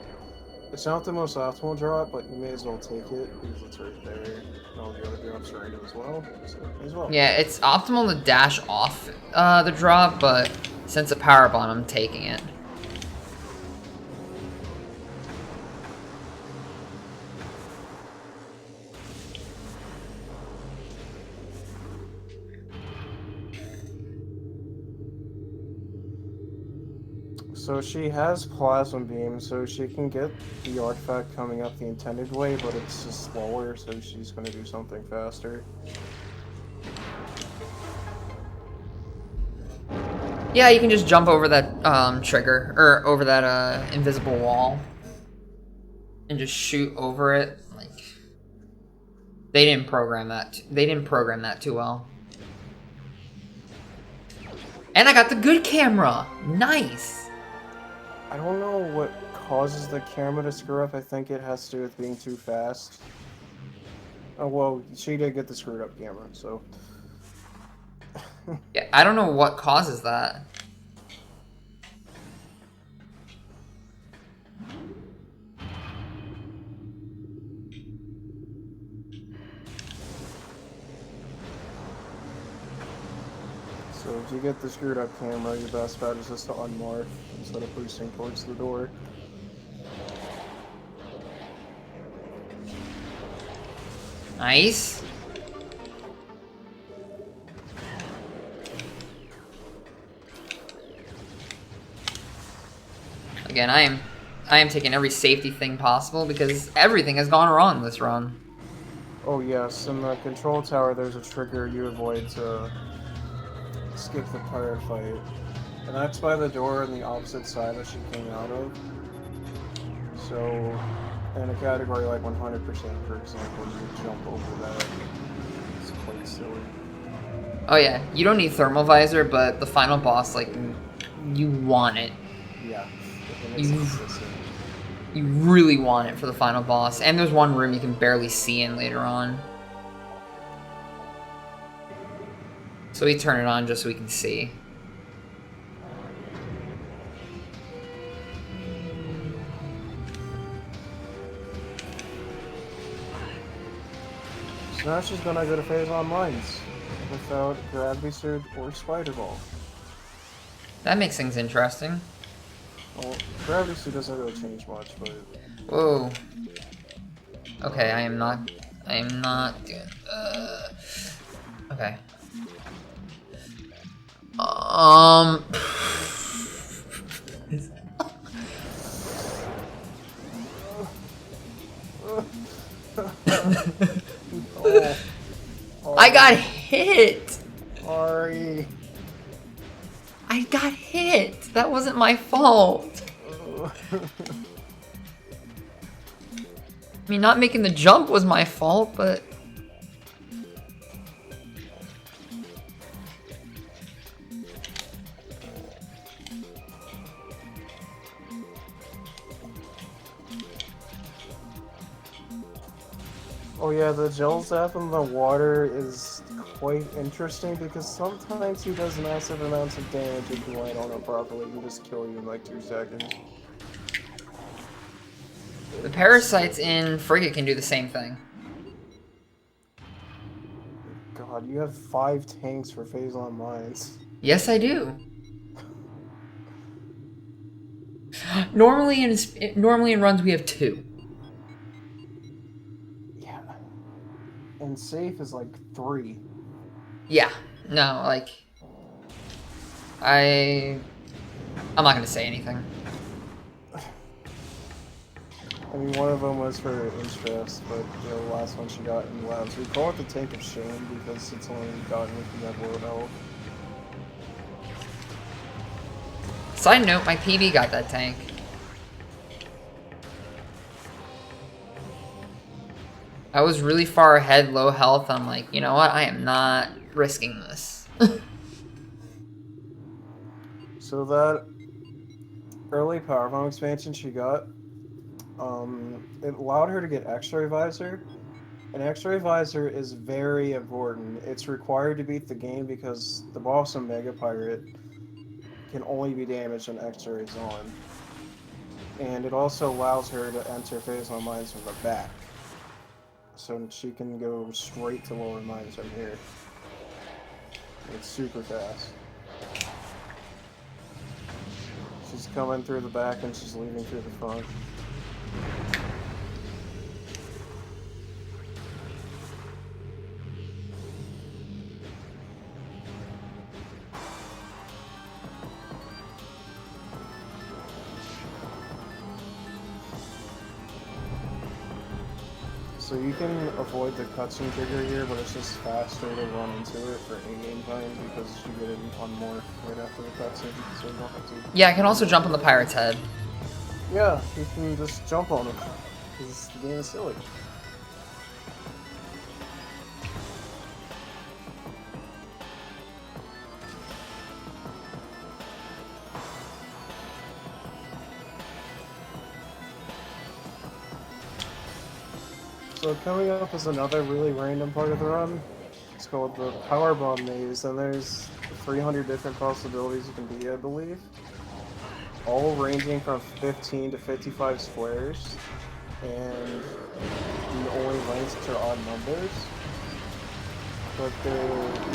it's not the most optimal drop, but you may as well take it because it's right there. And all the other drops are random as well. So may as well. Yeah, it's optimal to dash off the drop, but since a power bomb, I'm taking it. So she has plasma beam, so she can get the artifact coming up the intended way, but it's just slower, so she's going to do something faster. Yeah, you can just jump over that trigger, or over that invisible wall, and just shoot over it. Like, they didn't program that. They didn't program that too well. And I got the good camera. Nice. I don't know what causes the camera to screw up. I think it has to do with being too fast. Oh, well, she did get the screwed up camera, so. Yeah, I don't know what causes that. So if you get the screwed up camera, your best bet is just to unmark instead of boosting towards the door. Nice. Again, I am taking every safety thing possible because everything has gone wrong this run. Oh yes, in the control tower there's a trigger you avoid to skip the pirate fight. And that's by the door on the opposite side that she came out of. So, in a category like 100%, for example, you jump over that. It's quite silly. Oh yeah, you don't need thermal visor, but the final boss, like, you want it. Yeah. It makes it consistent. You really want it for the final boss. And there's one room you can barely see in later on. So we turn it on just so we can see. So now she's gonna go to Phazon Mines without Gravity Suit or Spider Ball. That makes things interesting. Well, Gravity Suit doesn't really change much, but... Whoa. Okay, I am not doing, okay. Oh, I got hit! Ari. I got hit! That wasn't my fault! I mean, not making the jump was my fault, but... Oh yeah, the gel zap in the water is quite interesting because sometimes he does massive amounts of damage if you land on him properly. He just kill you in like 2 seconds. The parasites in Frigate can do the same thing. God, you have 5 tanks for Phazon Mines. Yes, I do. Normally in runs we have 2. Yeah. And safe is like 3. Yeah. No, like... I'm not gonna say anything. I mean, one of them was for interest, but the last one she got in labs. We call it the Tank of Shame because it's only gotten if you have low health. Side note, my PB got that tank. I was really far ahead, low health. I'm like, you know what? I am not risking this. So that early power bomb expansion she got, it allowed her to get X-ray visor. An X-ray visor is very important. It's required to beat the game because the boss in Mega Pirate can only be damaged when X-ray is on. And it also allows her to enter Phazon Mines from the back. So she can go straight to lower mines from here. It's super fast. She's coming through the back and she's leaving through the front. So you can avoid the cutscene trigger here, but it's just faster to run into it for in-game time because you get it on more right after the cutscene, so you don't have to... Yeah, I can also jump on the pirate's head. Yeah, you can just jump on it, because the game is silly. So coming up is another really random part of the run. It's called the Power Bomb Maze, and there's 300 different possibilities you can be, I believe. All ranging from 15 to 55 squares, and the only lengths are odd numbers. But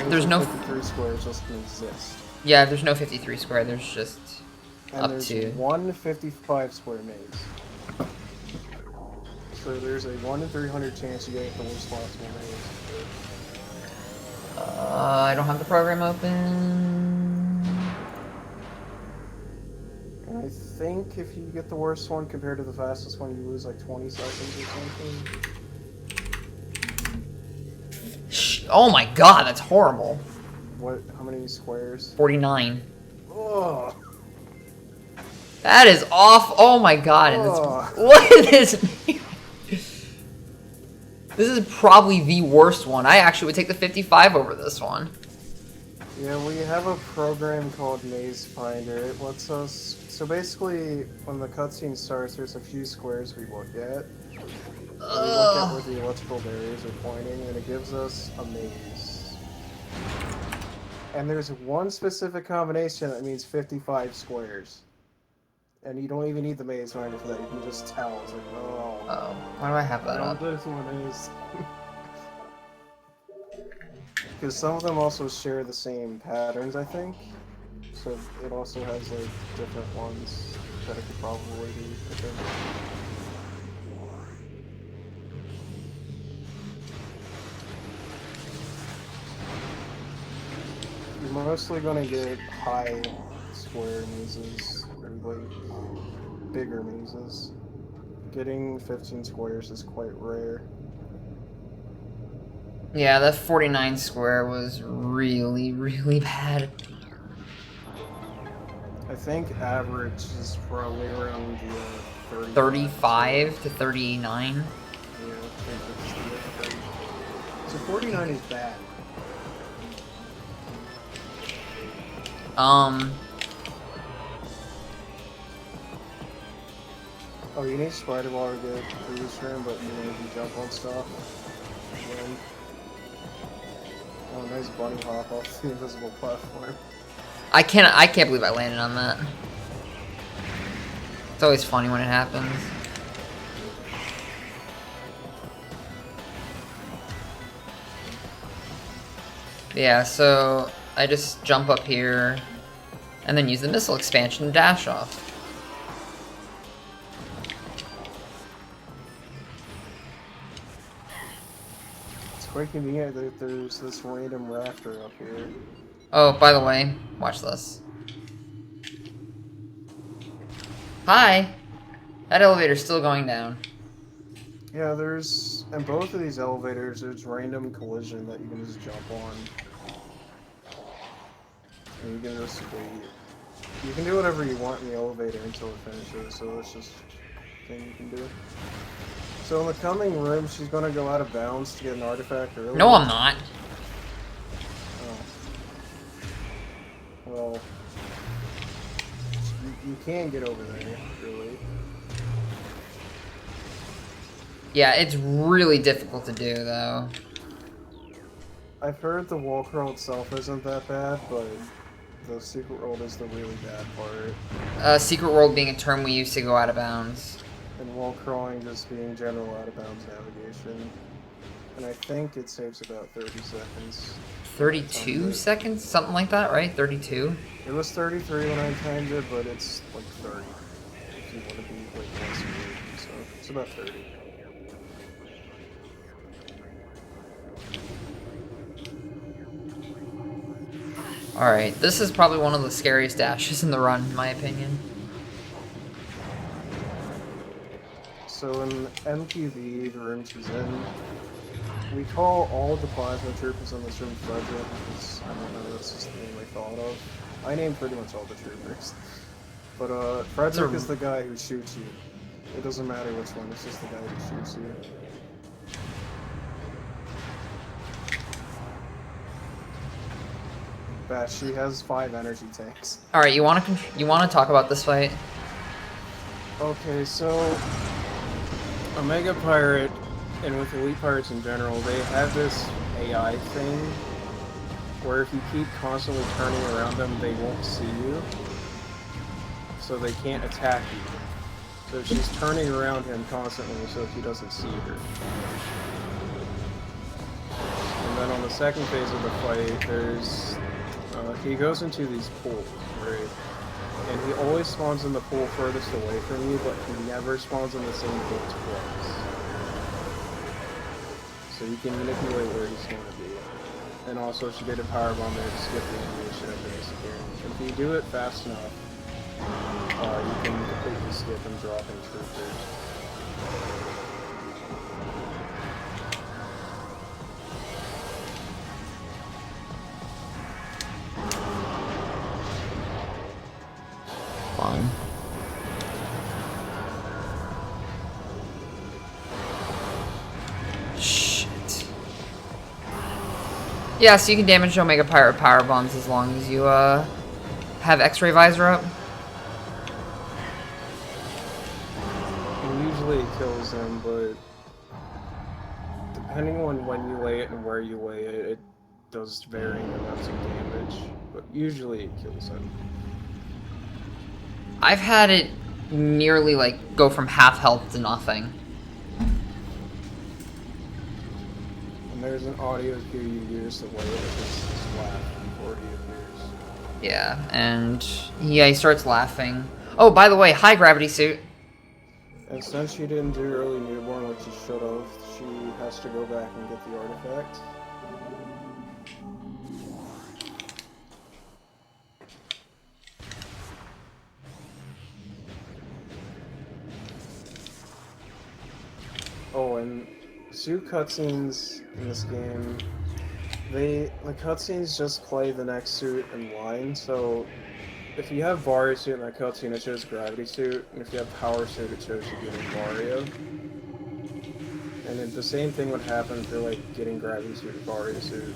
There's no 53 squares just exist. Yeah, there's no 53 square. There's just And up there's to... one 55 square maze. So there's a 1 in 300 chance you get the worst possible maze. I don't have the program open. And I think if you get the worst one compared to the fastest one, you lose like 20 seconds or something. Oh my god, that's horrible. What? How many squares? 49. Ugh. That is off. Oh my god. And Ugh. look at this. This is probably the worst one. I actually would take the 55 over this one. Yeah, we have a program called Maze Finder. It lets us. So basically, when the cutscene starts, there's a few squares we look at. And we look at where the electrical barriers are pointing, and it gives us a maze. And there's one specific combination that means 55 squares. And you don't even need the maze finder for that. You can just tell. It's like, oh. Oh, why do I have I that know up? what this one is. Because some of them also share the same patterns, I think. So it also has like different ones that it could probably be. I think. You're mostly gonna get high square mazes, or like bigger mazes. Getting 15 squares is quite rare. Yeah, that 49 square was really, really bad. I think average is probably around the 35 to 39. Yeah, I think that's the average. So 49 is bad. Oh, you need spider wall to get through this room, but you know, if you jump on stuff. Then... Oh, nice bunny hop off the invisible platform. I can't believe I landed on that. It's always funny when it happens. Yeah, so I just jump up here and then use the missile expansion to dash off. It's quite convenient that there's this random rafter up here. Oh, by the way, watch this. Hi! That elevator's still going down. Yeah, there's... In both of these elevators, there's random collision that you can just jump on. And you can just wait. You can do whatever you want in the elevator until it finishes, so that's just a thing you can do. So in the coming room, she's gonna go out of bounds to get an artifact early. No, I'm not. Oh. Well... You can get over there, really. Yeah, it's really difficult to do, though. I've heard the wall crawl itself isn't that bad, but the secret world is the really bad part. Secret world being a term we use to go out of bounds. And wall crawling just being general out of bounds navigation. And I think it saves about 30 seconds. 32 seconds? Something like that, right? 32? It was 33 when I timed it, but it's like 30. If you want to be like less weird, so it's about 30. Alright, this is probably one of the scariest dashes in the run, in my opinion. So in MQV, the room she's in, we call all the plasma troopers in this room Frederick because, I don't know, that's just the name I thought of. I named pretty much all the troopers. But Frederick is the guy who shoots you. It doesn't matter which one, it's just the guy who shoots you. Bash, she has 5 energy tanks. Alright, you wanna talk about this fight? Okay, so Omega Pirate, and with Elite Pirates in general, they have this AI thing where if you keep constantly turning around them, they won't see you. So they can't attack you. So she's turning around him constantly so he doesn't see her. And then on the second phase of the fight, there's... he goes into these pools, right? And he always spawns in the pool furthest away from you, but he never spawns in the same pool twice. So you can manipulate where he's going to be. And also, she did a power bomb there to skip the animation of the disappearing. If you do it fast enough, you can completely skip and drop in troopers. Fine. Shit. Yeah, so you can damage Omega Pirate power bombs as long as you have X-ray visor up. And usually it kills them, but depending on when you lay it and where you lay it, it does varying amounts of damage. But usually it kills them. I've had it nearly like go from half health to nothing. And there's an audio cue you use to lay it, which is this laugh before he appears. Yeah, and yeah, he starts laughing. Oh, by the way, high gravity suit. And since she didn't do early newborn like she should have, she has to go back and get the artifact. Oh, and suit cutscenes in this game, the cutscenes just play the next suit in line, so if you have Varia suit in that cutscene, it shows Gravity suit, and if you have Power suit, it shows you getting Varia. And then the same thing would happen if you're like getting Gravity suit or Varia suit.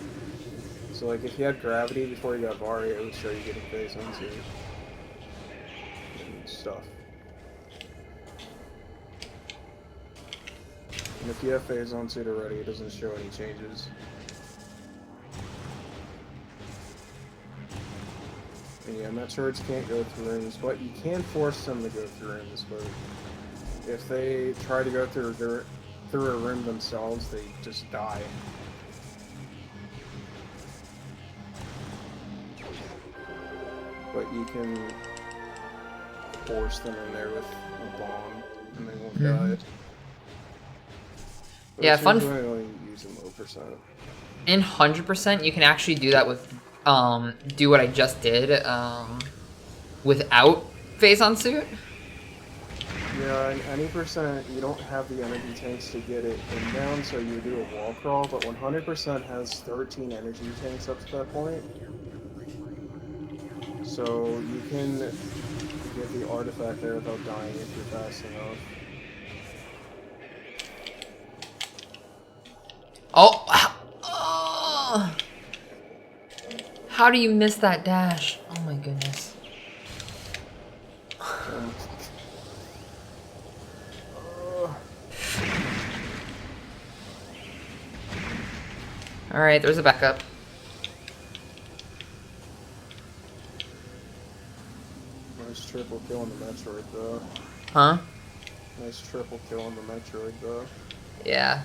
So like if you had Gravity before you got Varia, it would show you getting Phazon suit and stuff. And if you have Phazon suit already, it doesn't show any changes. And yeah, Metroids can't go through rooms, but you can force them to go through rooms, but if they try to go through a room themselves, they just die. But you can force them in there with a bomb, and they won't die. But Yeah, it's fun. usually only using low percent. In 100%, you can actually do that with do what I just did without Phazon suit. Yeah, and any percent, you don't have the energy tanks to get it inbound, so you do a wall crawl, but 100% has 13 energy tanks up to that point. So you can get the artifact there without dying if you're fast enough. Oh! How do you miss that dash? Oh my goodness. Alright, there's a backup. Nice triple kill on the Metroid, though. Huh? Nice triple kill on the Metroid, though. Yeah.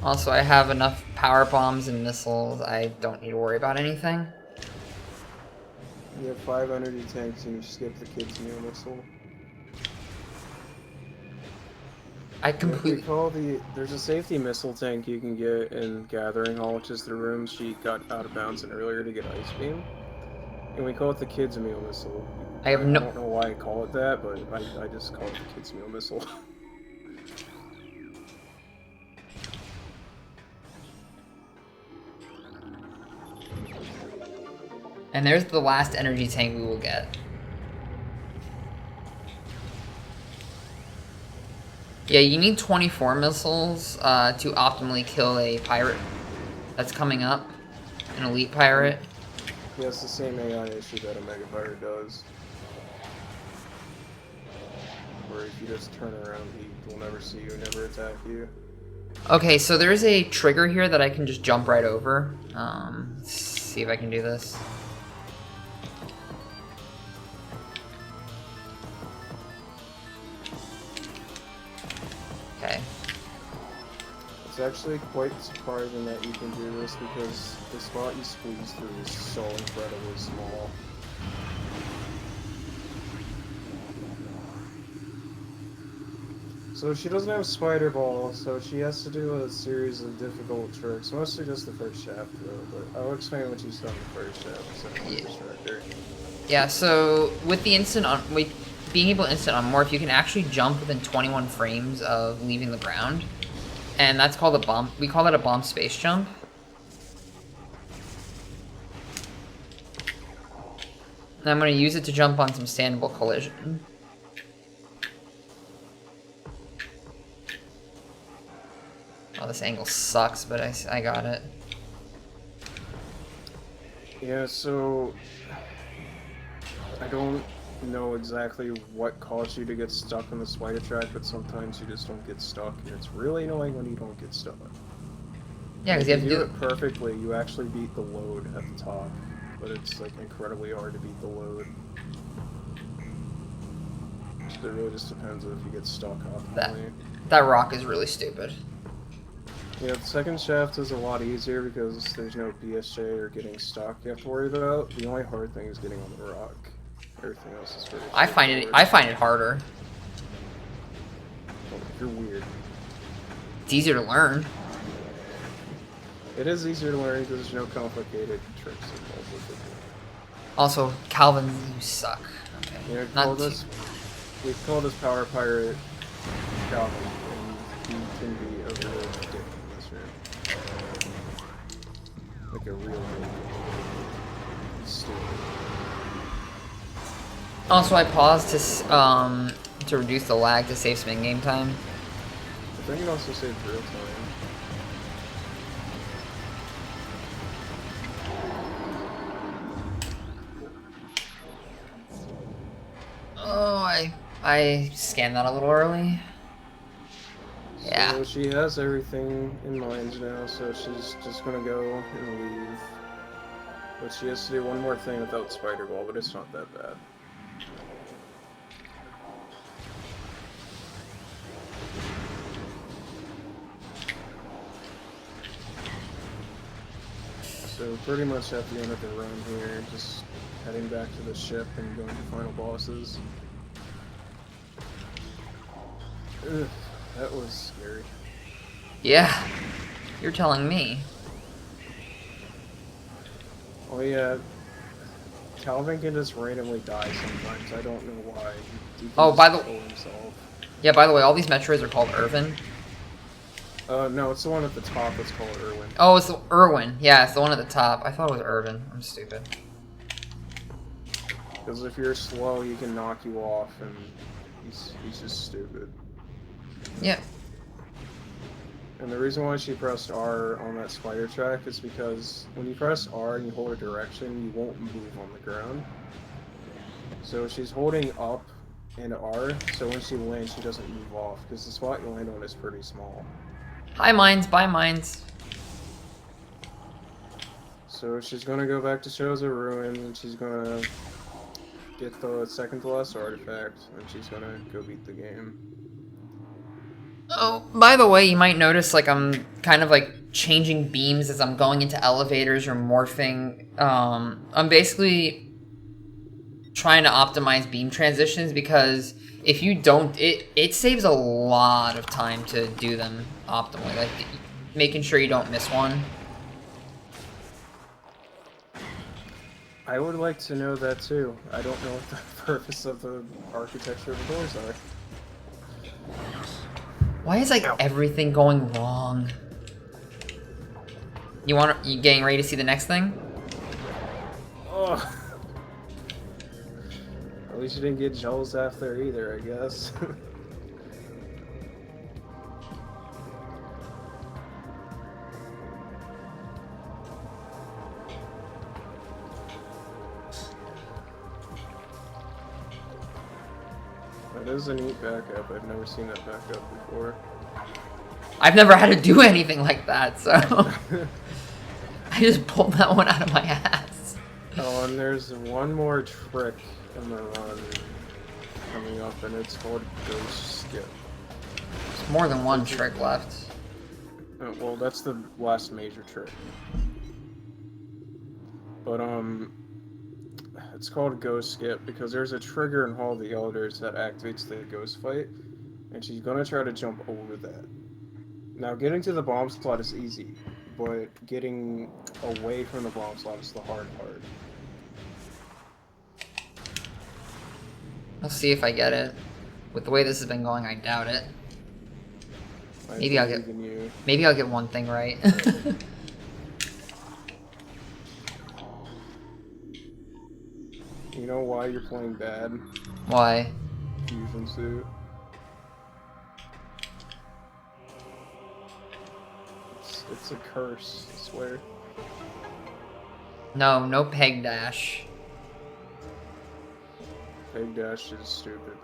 Also, I have enough power bombs and missiles. I don't need to worry about anything. You have 5 energy tanks and you skip the kid's meal missile. I completely... There's a safety missile tank you can get in Gathering Hall, which is the room she got out of bounds in earlier to get Ice Beam. And we call it the kid's meal missile. I don't know why I call it that, but I just call it the kid's meal missile. And there's the last energy tank we will get. Yeah, you need 24 missiles to optimally kill a pirate that's coming up. An elite pirate. Yeah, it's the same AI issue that a Mega Pirate does. Where if you just turn around, he will never see you, never attack you. Okay, so there's a trigger here that I can just jump right over. Let's see if I can do this. Okay. It's actually quite surprising that you can do this because the spot you squeeze through is so incredibly small. So she doesn't have Spider Ball, so she has to do a series of difficult tricks. Mostly just the first shaft though, but I'll explain what she's done the first shaft so I can distract her. Yeah, so with the instant on being able to instant on morph, you can actually jump within 21 frames of leaving the ground. And that's called a bomb. We call that a bomb space jump. And I'm going to use it to jump on some standable collision. Oh, this angle sucks, but I got it. Yeah, so I don't know exactly what caused you to get stuck on the spider track, but sometimes you just don't get stuck, and it's really annoying when you don't get stuck. Yeah, because If you you have to do do. it perfectly, you actually beat the load at the top, but it's like incredibly hard to beat the load. So it really just depends if you get stuck optimally. That rock is really stupid. Yeah, the second shaft is a lot easier because there's no BSJ or getting stuck you have to worry about. The only hard thing is getting on the rock. Everything else is very straightforward. I find it harder. Well, you're weird. It's easier to learn. It is easier to learn because there's no complicated tricks involved with it. Also, Calvin, you suck. Okay. Yeah, Not too. we call this Power Pirate Calvin, and he can be a real dick in this room. Like a real dick. He's stupid. Also, I paused to reduce the lag to save some in-game time. I think it also saves real time. Oh, I scanned that a little early. Yeah. So she has everything in mind now, so she's just gonna go and leave. But she has to do one more thing without Spider Ball, but it's not that bad. So pretty much at the end of the run here, just heading back to the ship and going to final bosses. Ugh, that was scary. Yeah. You're telling me. Oh yeah, Calvin can just randomly die sometimes. I don't know why. He can Oh, just by the- kill himself. Yeah, by the way, all these Metroids are called Irvin. No, it's the one at the top that's called Irwin. Oh, it's the Irwin. Yeah, it's the one at the top. I thought it was Irvin. I'm stupid. Because if you're slow, he can knock you off, and he's just stupid. Yeah. And the reason why she pressed R on that spider track is because when you press R and you hold a direction, you won't move on the ground. So she's holding up and R, so when she lands, she doesn't move off, because the spot you land on is pretty small. Hi, mines. Bye, mines. So she's gonna go back to Shows of Ruin, and she's gonna get the second to last artifact, and she's gonna go beat the game. Oh, by the way, you might notice like I'm kind of like changing beams as I'm going into elevators or morphing. I'm basically trying to optimize beam transitions because if you don't, it saves a lot of time to do them optimally. Like making sure you don't miss one. I would like to know that too. I don't know what the purpose of the architecture of the doors are. Why is like everything going wrong? You getting ready to see the next thing? Ugh. At least you didn't get jealous after either, I guess. That is a neat backup. I've never seen that backup before. I've never had to do anything like that, so I just pulled that one out of my ass. Oh, and there's one more trick in the run coming up, and it's called Ghost Skip. There's more than one trick left. Well, that's the last major trick. But, it's called Ghost Skip because there's a trigger in Hall of the Elders that activates the ghost fight, and she's gonna try to jump over that. Now, getting to the bomb slot is easy, but getting away from the bomb slot is the hard part. I'll see if I get it. With the way this has been going, I doubt it. Maybe I'll get. Maybe I'll get one thing right. You know why you're playing bad? Why? Fusion suit. It's a curse, I swear. No, no peg dash. Peg dash is stupid.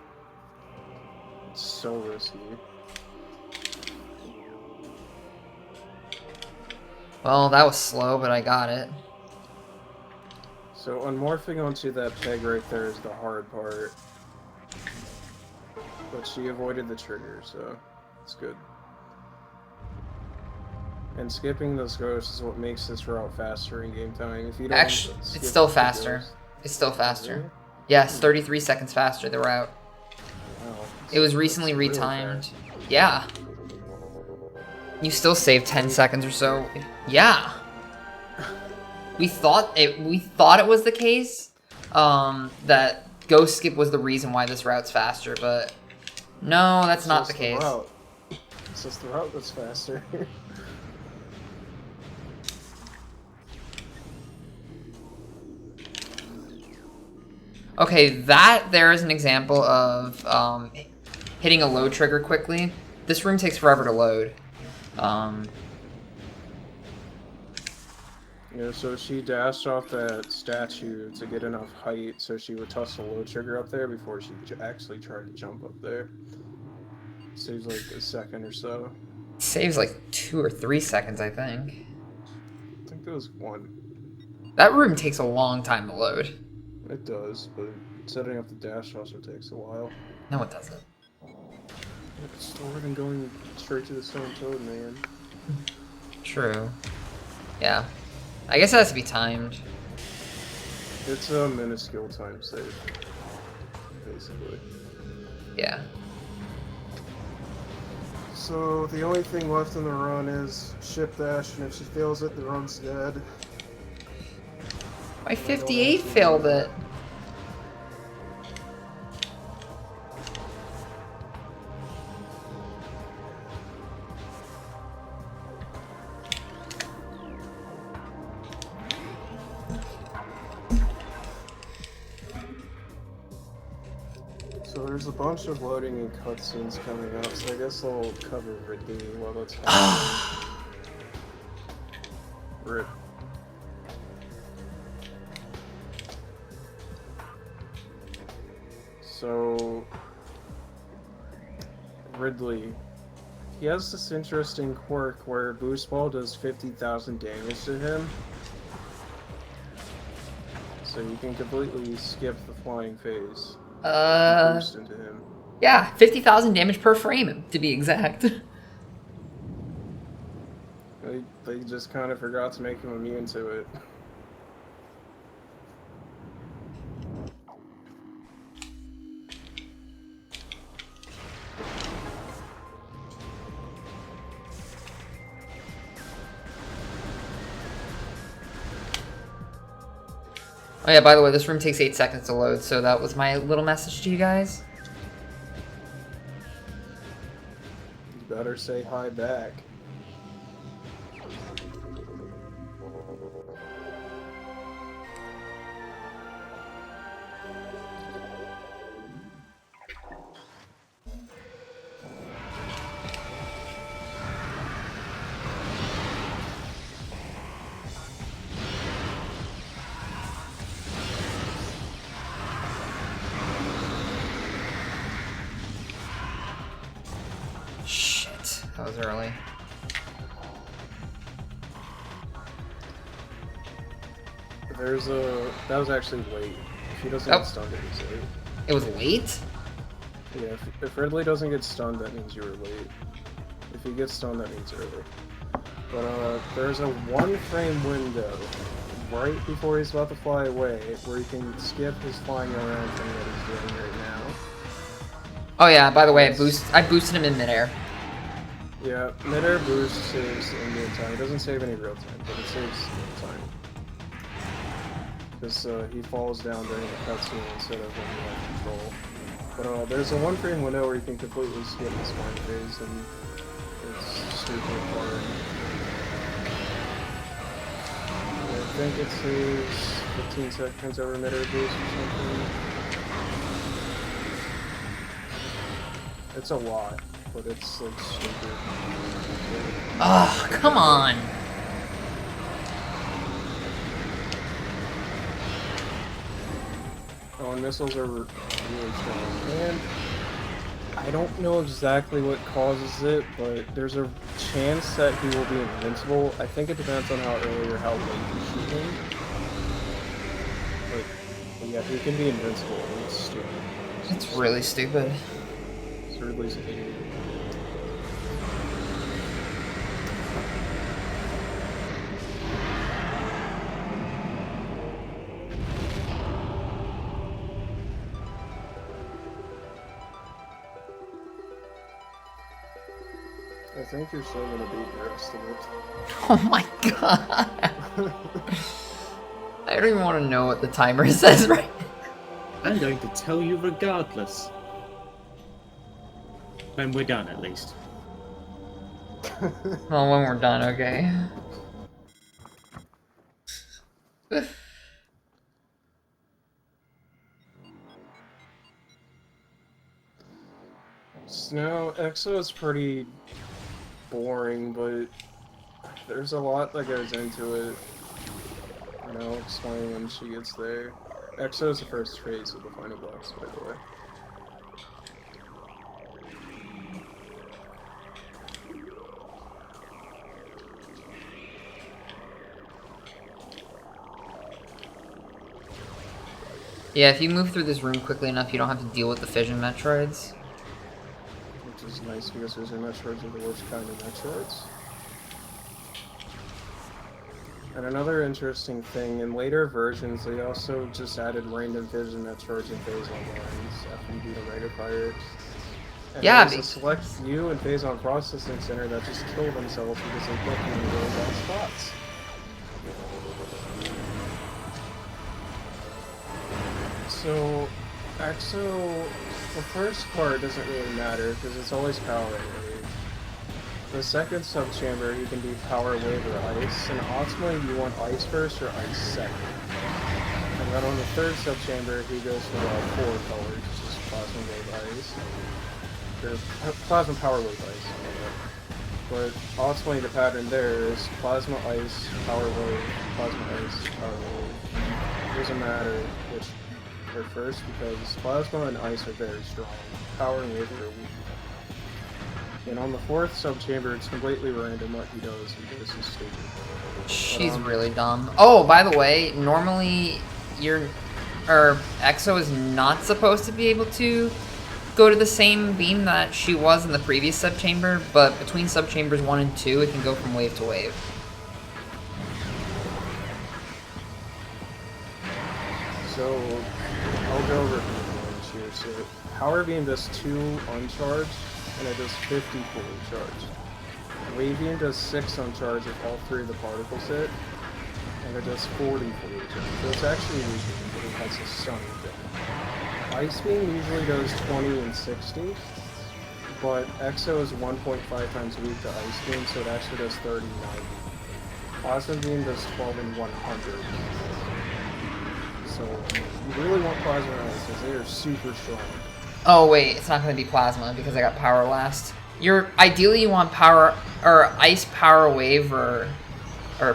It's so risky. Well, that was slow, but I got it. So unmorphing onto that peg right there is the hard part. But she avoided the trigger, so it's good. And skipping those ghosts is what makes this route faster in game time. If you don't Actually, skip it's still the faster. ghosts- It's still faster. Really? Yes, 33 seconds faster, the route. Wow, It was recently that's really retimed. fast. Yeah. You still save 10 seconds or so. Yeah. We thought it was the case, that ghost skip was the reason why this route's faster, but no, that's It's not the just case. route. It's just the route that's faster. Okay, that there is an example of hitting a load trigger quickly. This room takes forever to load. Yeah, so she dashed off that statue to get enough height so she would toss the low trigger up there before she actually tried to jump up there. Saves like a second or so. Saves like 2 or 3 seconds, I think. I think there was one. That room takes a long time to load. It does, but setting up the dash also takes a while. No, it doesn't. It's slower than going straight to the stone toad, man. True. Yeah. I guess it has to be timed. It's a minuscule time save, basically. Yeah. So the only thing left in the run is ship dash, and if she fails it, the run's dead. My 58 failed it. So there's a bunch of loading and cutscenes coming up, so I guess I'll cover Ridley while that's happening. Rip. So Ridley, he has this interesting quirk where Boost Ball does 50,000 damage to him. So you can completely skip the flying phase. Boost into him. Yeah, 50,000 damage per frame, to be exact. They just kind of forgot to make him immune to it. Oh yeah, by the way, this room takes 8 seconds to load, so that was my little message to you guys. You better say hi back. Shit, that was early. That was actually late. If he doesn't Oh. get stunned, it was late. It was late? Yeah, if Ridley doesn't get stunned, that means you were late. If he gets stunned, that means early. But there's a 1-frame window right before he's about to fly away where he can skip his flying around thing that he's doing right now. Oh yeah, by the way, I boosted him in midair. Yeah, mid-air boost saves in real time. It doesn't save any real time, but it saves real time. Because he falls down during the cutscene instead of when you have control. But there's a 1-frame window where you can completely skip this flying phase, and it's stupid hard. I think it saves 15 seconds over mid-air boost or something. It's a lot, but it's like stupid. Oh, come on. missiles are really strong. And I don't know exactly what causes it, but there's a chance that he will be invincible. I think it depends on how early or how late you shoot him. But yeah, he can be invincible. It's stupid. It's really stupid. It's really stupid. I think you're still gonna beat the rest of it. Oh my god. I don't even want to know what the timer says right now. I'm going to tell you regardless. When we're done, at least. Well, when we're done, okay. No, EXO is pretty boring, but there's a lot that goes into it. You know, explain when she gets there. EXO is the first phase of the final boss, by the way. Yeah, if you move through this room quickly enough, you don't have to deal with the fission Metroids. Which is nice because there's Metroids are the worst kind of Metroids. And another interesting thing, in later versions, they also just added random fission Metroids and Phazon lines after you beat a Raider Pirate. And Yeah, there's a select few in Phazon Processing Center that just kill themselves because they put them in really bad spots. So, EXO, the first part doesn't really matter because it's always power wave. The second subchamber, you can do power wave or ice, and ultimately you want ice first or ice second. And then on the third subchamber, he goes for all 4 colors, which is plasma wave ice. Or plasma power wave ice. But ultimately the pattern there is plasma ice, power wave, plasma ice, power wave. It doesn't matter which are first because plasma and ice are very strong. Power and wave are weak. And on the 4th subchamber, it's completely random what he does because he's stupid. She's really dumb. Oh, by the way, normally EXO is not supposed to be able to go to the same beam that she was in the previous subchamber, but between subchambers 1 and 2, it can go from wave to wave. So, I'll go over the here. So, Power Beam does 2 uncharged, and it does 50 fully charged. Wave Beam does 6 uncharged if all 3 of the particles hit, and it does 40 fully charged. So it's actually weaker, but it has a stunning thing. Ice Beam usually does 20 and 60, but EXO is 1.5 times weak to Ice Beam, so it actually does 30 and 90. Plasma Beam does 12 and 100. So, you really want Plasma and Ice, because they are super strong. Oh wait, it's not going to be plasma because I got power last. Ideally you want power or ice power wave or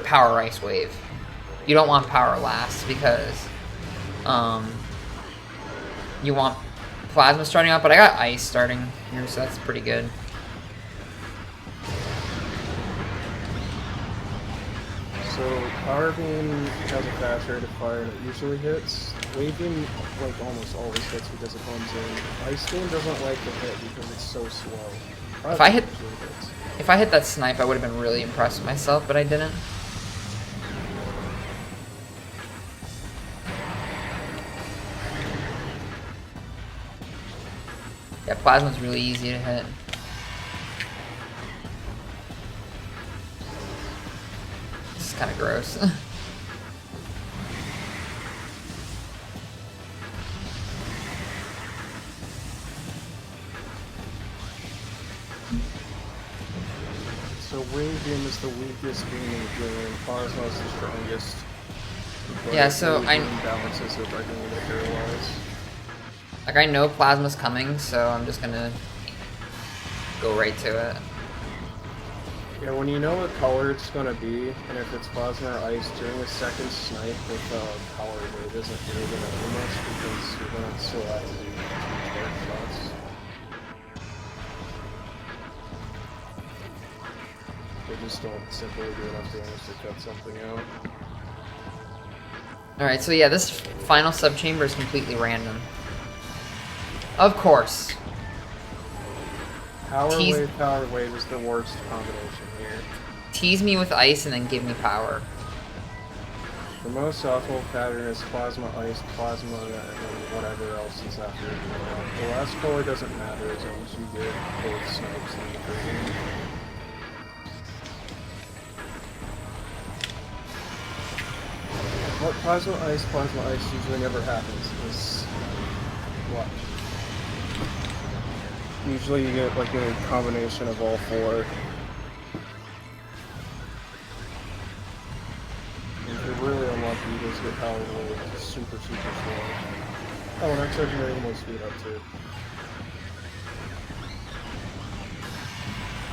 power ice wave. You don't want power last because you want plasma starting out, but I got ice starting here, so that's pretty good. So, Power Beam has a fast rate of fire and it usually hits. Wave Beam, like, almost always hits because it comes in. Ice Beam doesn't like to hit because it's so slow. If I hit that snipe, I would have been really impressed with myself, but I didn't. Yeah, plasma's really easy to hit. This is kind of gross. So Wave Beam is the weakest beam in the game, Plasma is the strongest. But Yeah, so Wave Beam balances it by being able to paralyze. Like, I know plasma's coming, so I'm just gonna go right to it. Yeah, when you know what color it's gonna be, and if it's plasma or ice, doing a second snipe with power wave isn't really gonna do much because you're gonna still have to do two charge shots. They just don't simply do enough damage to cut something out. Alright, so yeah, this final subchamber is completely random. Of course. Power wave is the worst combination here. Tease me with ice and then give me power. The most optimal pattern is plasma, ice, plasma, and then whatever else is after it. The last color doesn't matter as long as you get both snipes in the game. What plasma, ice usually never happens is what? Usually you get like a combination of all four. If you're really unlucky, you just get power wave, which is super slow. Oh, and I'm charging your most speed up too.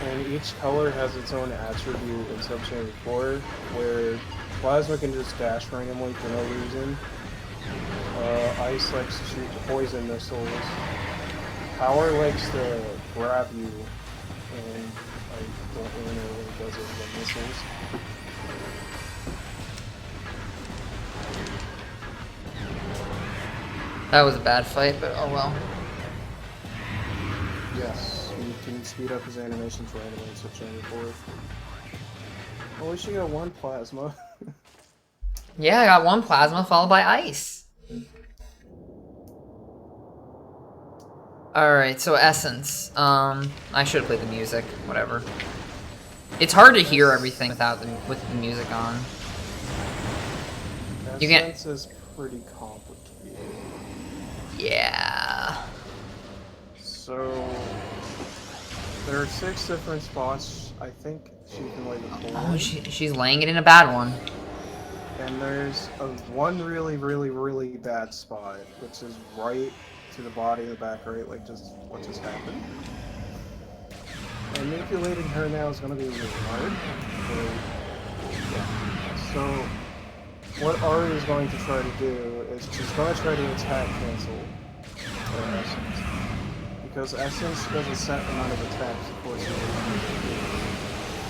And each color has its own attribute in Subchamber 4, where Plasma can just dash randomly for no reason. Ice likes to shoot poison missiles. Power likes to grab you, and I don't really know what it does with the missiles. That was a bad fight, but oh well. Yes, you can speed up his animations randomly in Subchamber 4. At least you got one plasma. Yeah, I got one plasma followed by ice. Alright, so Essence. I should have played the music, whatever. It's hard to hear everything with the music on. You can't. Essence is pretty complicated. Yeah. So there are 6 different spots. I think she can lay the floor. Oh, she's laying it in a bad one. And there's one really bad spot, which is right to the body of the back right, like just what just happened. And manipulating her now is going to be really hard. So what Ari is going to try to do is she's going to try to attack cancel her Essence. Because Essence does a set amount of attacks, of course.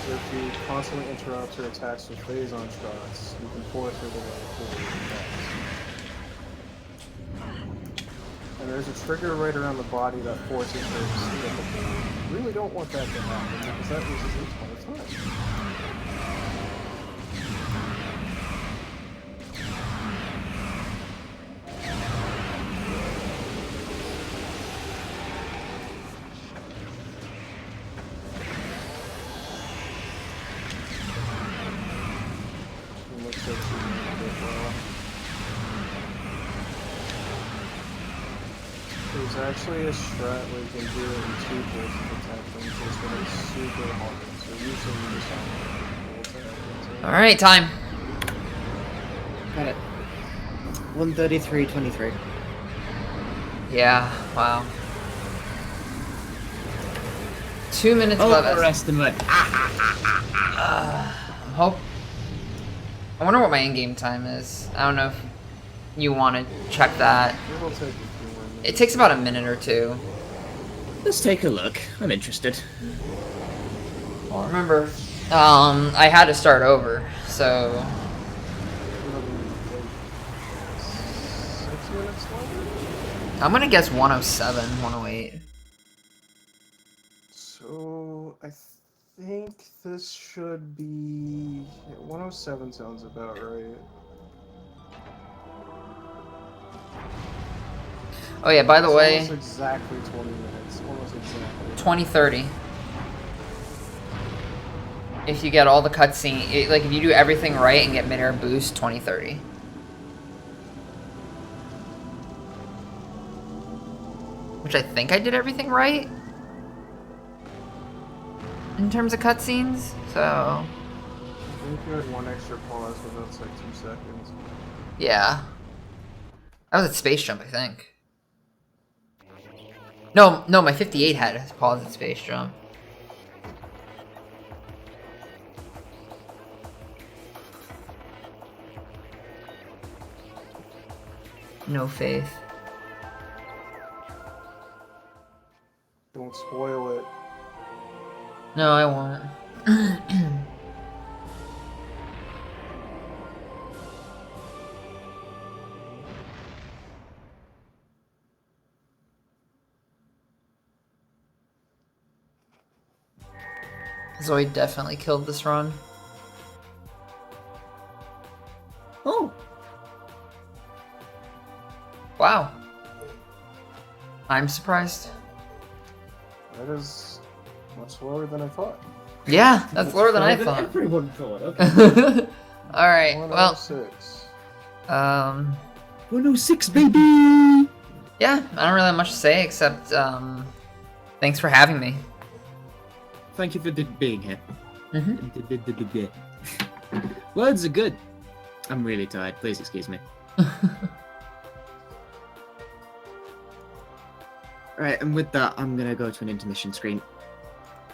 So if you constantly interrupt her attacks with phase-on shots, you can force her to let forward attacks. And there's a trigger right around the body that forces her to speed up the forward. You really don't want that to happen, because that loses each one of time. There's actually a strat where you can do it in 2 pulls of attack ranges, but it's super hard. So usually you just have Alright, time. Got it. 133.23. Yeah, wow. 2 minutes left. Overestimate. I wonder what my in-game time is. I don't know if you want to check that. It'll take a few more minutes. It takes about a minute or two. Let's take a look. I'm interested. Well, remember, I had to start over, so... It'll be like 6 minutes left. I'm gonna guess 107, 108. So I think this should be 107 sounds about right. Oh yeah, by the It's way, almost exactly 20 minutes. Almost exactly. 2030. If you get all the cutscene, like if you do everything right and get mid-air boost, 2030. Which I think I did everything right in terms of cutscenes, so I think you had one extra pause, but that's like 2 seconds. yeah. I was at Space Jump, I think. No, my 58 had a pause at Space Jump. No faith. Don't spoil it. No, I won't. Zoid definitely killed this run. Oh, Wow. I'm surprised. That is much slower than I thought. Yeah, that's lower than I thought. Everyone thought. Okay. Alright, well, 106. 106, baby. yeah, I don't really have much to say except, thanks for having me. Thank you for being here. Mhm. Words are good. I'm really tired. Please excuse me. Right, and with that, I'm gonna go to an intermission screen.